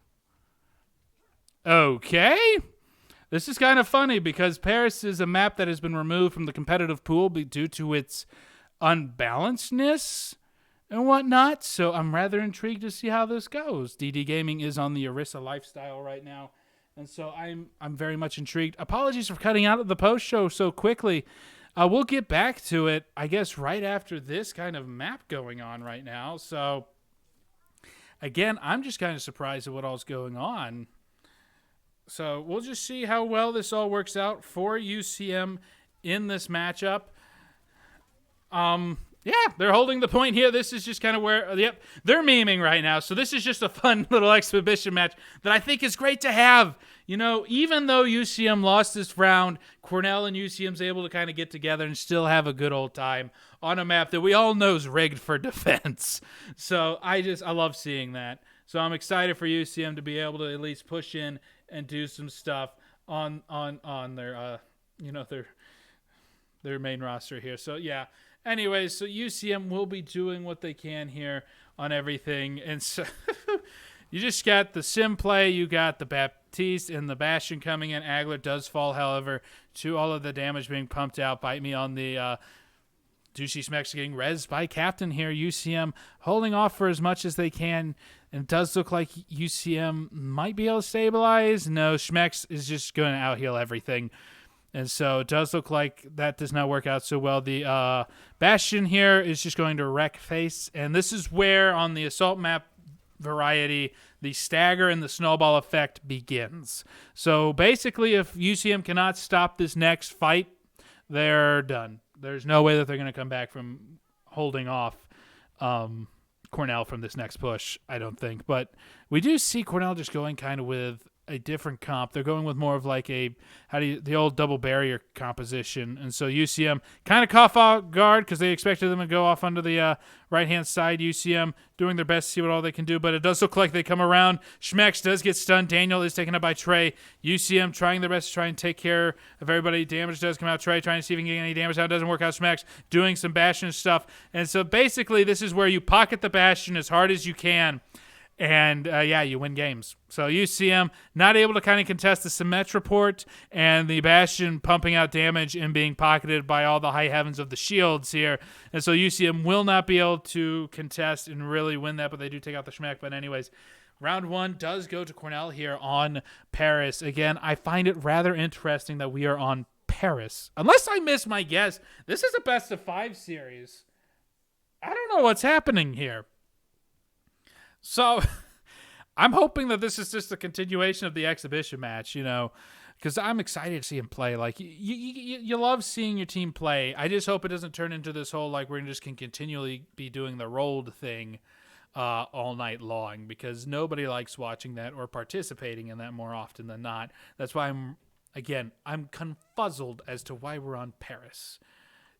Okay. This is kind of funny because Paris is a map that has been removed from the competitive pool due to its unbalancedness and whatnot. So I'm rather intrigued to see how this goes. DD Gaming is on the Orisa lifestyle right now. And so I'm very much intrigued. Apologies for cutting out of the post show so quickly. we'll get back to it, I guess, right after this kind of map going on right now. So, again, I'm just kind of surprised at what all's going on. So we'll just see how well this all works out for UCM in this matchup. Yeah, they're holding the point here. This is just kind of where, yep, they're memeing right now. So this is just a fun little exhibition match that I think is great to have. You know, even though UCM lost this round, Cornell and UCM's able to kind of get together and still have a good old time on a map that we all know is rigged for defense. So I love seeing that. So I'm excited for UCM to be able to at least push in and do some stuff on their their main roster here. So yeah. Anyways, so UCM will be doing what they can here on everything. And so you just got the sim play, you got the Baptiste and the Bastion coming in. Agler does fall, however, to all of the damage being pumped out. Bite me on the Douchey Smecks getting res by Captain here. UCM holding off for as much as they can. And it does look like UCM might be able to stabilize. No, Schmecks is just going to out-heal everything. And so it does look like that does not work out so well. The Bastion here is just going to wreck face. And this is where, on the assault map variety, the stagger and the snowball effect begins. So basically, if UCM cannot stop this next fight, they're done. There's no way that they're going to come back from holding off Cornell from this next push, I don't think. But we do see Cornell just going kind of with a different comp. They're going with more of like the old double barrier composition. And so UCM kind of caught off guard because they expected them to go off onto the right-hand side. UCM doing their best to see what all they can do, but it does look like they come around. Schmecks does get stunned. Daniel is taken up by Trey. UCM trying their best to try and take care of everybody. Damage does come out. Trey trying to see if he can get any damage out. It doesn't work out. Schmecks doing some Bastion stuff. And so basically this is where you pocket the Bastion as hard as you can. And, you win games. So UCM not able to kind of contest the Symmet report and the Bastion pumping out damage and being pocketed by all the high heavens of the shields here. And so UCM will not be able to contest and really win that, but they do take out the Schmeck. But anyways, round one does go to Cornell here on Paris. Again, I find it rather interesting that we are on Paris. Unless I miss my guess, this is a best-of-5 series. I don't know what's happening here. So I'm hoping that this is just a continuation of the exhibition match, because I'm excited to see him play. Like, you love seeing your team play. I just hope it doesn't turn into this whole, like, we're just can continually be doing the rolled thing all night long, because nobody likes watching that or participating in that more often than not. That's why I'm confuzzled as to why we're on Paris.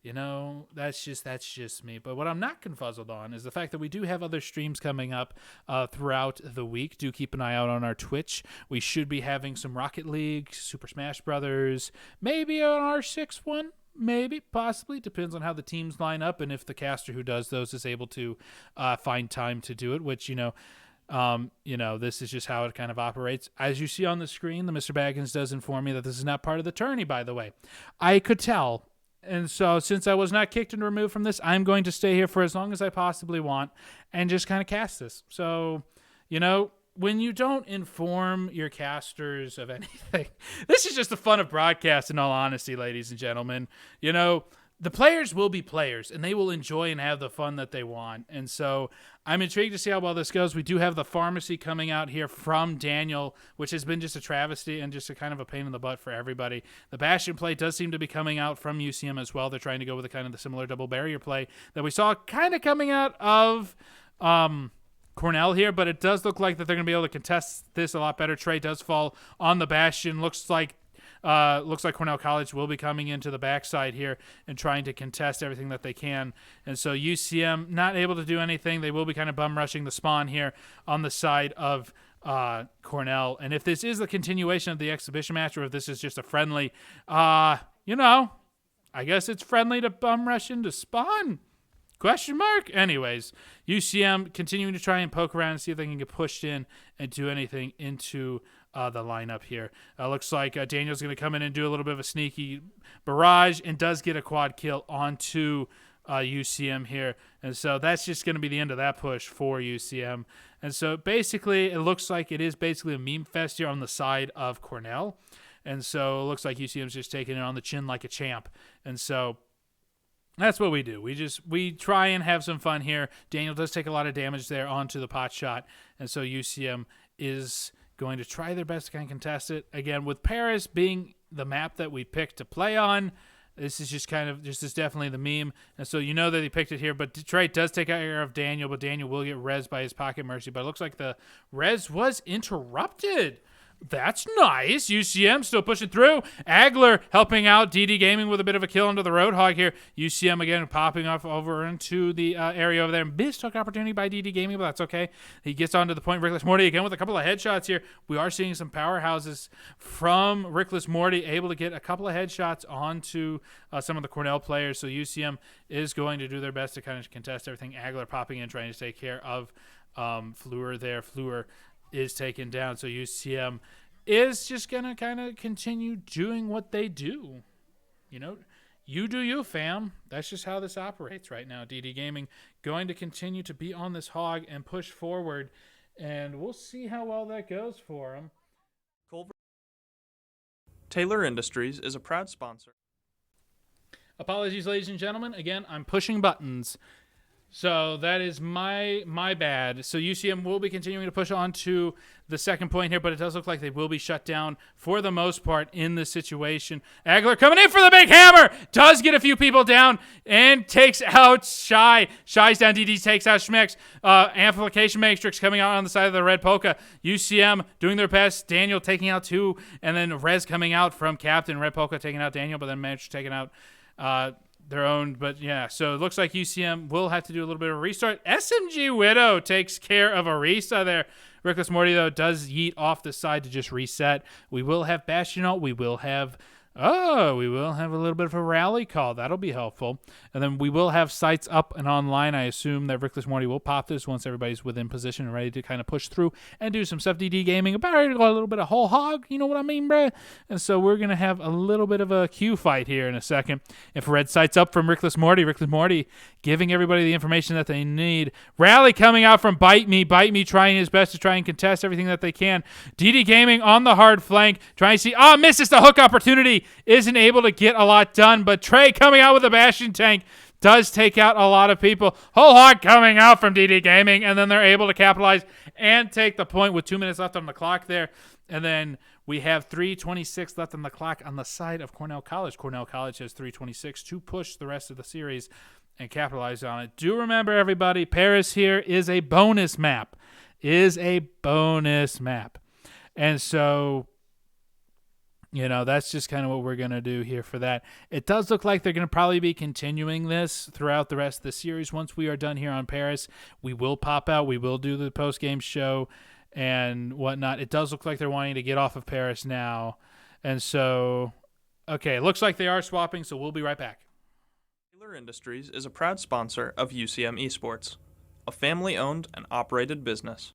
That's just me. But what I'm not confuzzled on is the fact that we do have other streams coming up throughout the week. Do keep an eye out on our Twitch. We should be having some Rocket League, Super Smash Brothers, maybe an R6 one, maybe, possibly. Depends on how the teams line up and if the caster who does those is able to find time to do it, which, this is just how it kind of operates. As you see on the screen, the Mr. Baggins does inform me that this is not part of the tourney, by the way. I could tell. And so since I was not kicked and removed from this, I'm going to stay here for as long as I possibly want and just kind of cast this. So, when you don't inform your casters of anything, this is just the fun of broadcast, in all honesty, ladies and gentlemen. The players will be players, and they will enjoy and have the fun that they want. And so I'm intrigued to see how well this goes. We do have the pharmacy coming out here from Daniel, which has been just a travesty and just a kind of a pain in the butt for everybody. The Bastion play does seem to be coming out from UCM as well. They're trying to go with a kind of the similar double barrier play that we saw kind of coming out of Cornell here, but it does look like that they're going to be able to contest this a lot better. Trey does fall on the Bastion. Looks like Cornell College will be coming into the backside here and trying to contest everything that they can. And so UCM not able to do anything. They will be kind of bum rushing the spawn here on the side of Cornell. And if this is the continuation of the exhibition match, or if this is just a friendly, I guess it's friendly to bum rush into spawn? Question mark? Anyways, UCM continuing to try and poke around and see if they can get pushed in and do anything into the lineup here. Looks like Daniel's going to come in and do a little bit of a sneaky barrage and does get a quad kill onto UCM here. And so that's just going to be the end of that push for UCM. And so basically it looks like it is basically a meme fest here on the side of Cornell. And so it looks like UCM's just taking it on the chin like a champ. And so That's what we do. We try and have some fun here. Daniel does take a lot of damage there onto the pot shot, and so UCM is going to try their best to kind of contest it. Again, with Paris being the map that we picked to play on, this is definitely the meme. And so you know that he picked it here, but Detroit does take care of Daniel, but Daniel will get res by his pocket mercy. But it looks like the res was interrupted. That's nice. UCM still pushing through. Agler helping out DD Gaming with a bit of a kill into the Roadhog here. UCM again popping off over into the area over there. Mistook opportunity by DD Gaming, but that's okay. He gets onto the point. Rickless Morty again with a couple of headshots here. We are seeing some powerhouses from Rickless Morty, able to get a couple of headshots onto some of the Cornell players. So UCM is going to do their best to kind of contest everything. Agler popping in, trying to take care of Fleur there. Fleur is taken down, so UCM is just gonna kind of continue doing what they do. You do you, fam. That's just how this operates right now. DD Gaming going to continue to be on this hog and push forward, and we'll see how well that goes for him. Taylor Industries is a proud sponsor. Apologies, ladies and gentlemen. Again, I'm pushing buttons. So that is my bad. So UCM will be continuing to push on to the second point here, but it does look like they will be shut down for the most part in this situation. Agler coming in for the big hammer. Does get a few people down and takes out Shy. Shy's down. DD takes out Schmicks. Amplification Matrix coming out on the side of the red polka. UCM doing their best. Daniel taking out 2, and then Rez coming out from Captain. Red polka taking out Daniel, but then Matrix taking out their own. But yeah, so it looks like UCM will have to do a little bit of a restart. SMG Widow takes care of Arisa there. Rickless Morty, though, does yeet off the side to just reset. We will have Bastion. We will have a little bit of a rally call. That'll be helpful. And then we will have sites up and online. I assume that Rickless Morty will pop this once everybody's within position and ready to kind of push through and do some stuff. DD Gaming, about ready to go a little bit of whole hog. You know what I mean, bruh? And so we're going to have a little bit of a Q fight here in a second. If red sights up from Rickless Morty giving everybody the information that they need. Rally coming out from Bite Me trying his best to try and contest everything that they can. DD Gaming on the hard flank, trying to see, misses the hook opportunity. Isn't able to get a lot done, but Trey coming out with a Bastion tank does take out a lot of people. Whole hog coming out from DD Gaming, and then they're able to capitalize and take the point with 2 minutes left on the clock there. And then we have 3:26 left on the clock on the side of Cornell College. Cornell College has 3:26 to push the rest of the series and capitalize on it. Do remember, everybody, Paris here is a bonus map. And so that's just kind of what we're going to do here for that. It does look like they're going to probably be continuing this throughout the rest of the series. Once we are done here on Paris, we will pop out. We will do the post-game show and whatnot. It does look like they're wanting to get off of Paris now. And so, okay, it looks like they are swapping, so we'll be right back. Taylor Industries is a proud sponsor of UCM Esports, a family-owned and operated business.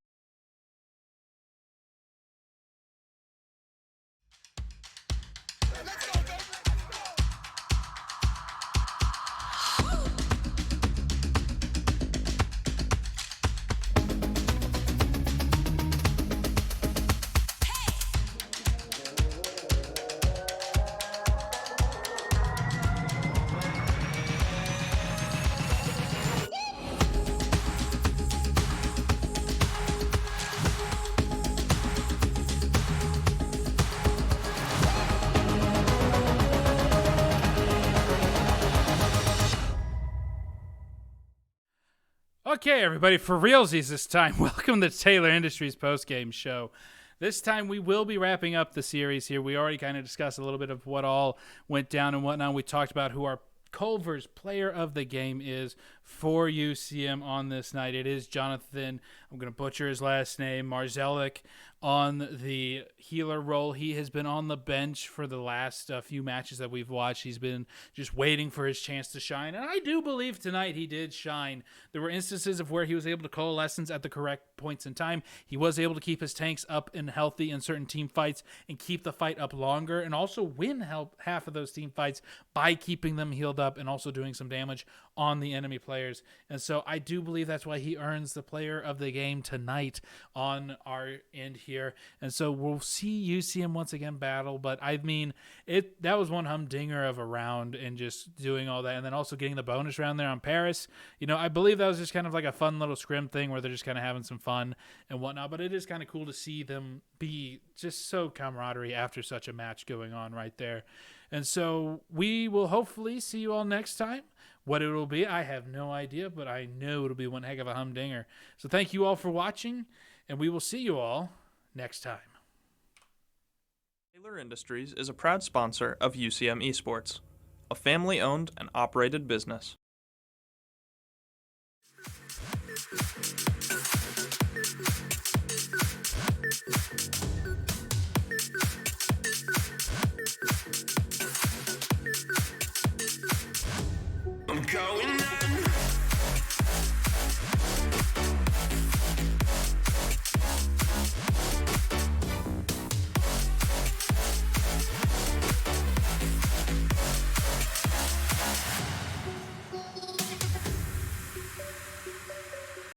Okay, everybody, for realsies this time, welcome to Taylor Industries post-game show. This time we will be wrapping up the series here. We already kind of discussed a little bit of what all went down and whatnot. We talked about who our Culver's player of the game is for UCM on this night. It is Jonathan, I'm going to butcher his last name, Marzelik on the healer role. He has been on the bench for the last few matches that we've watched. He's been just waiting for his chance to shine, and I do believe tonight he did shine. There were instances of where he was able to coalesce at the correct points in time. He was able to keep his tanks up and healthy in certain team fights and keep the fight up longer, and also win half of those team fights by keeping them healed up and also doing some damage on the enemy player. players. And so I do believe that's why he earns the player of the game tonight on our end here. And so we'll see UCM once again battle. But I mean, that was one humdinger of a round and just doing all that. And then also getting the bonus round there on Paris. I believe that was just kind of like a fun little scrim thing where they're just kind of having some fun and whatnot. But it is kind of cool to see them be just so camaraderie after such a match going on right there. And so we will hopefully see you all next time. What it will be, I have no idea, but I know it'll be one heck of a humdinger. So thank you all for watching, and we will see you all next time. Taylor Industries is a proud sponsor of UCM Esports, a family-owned and operated business.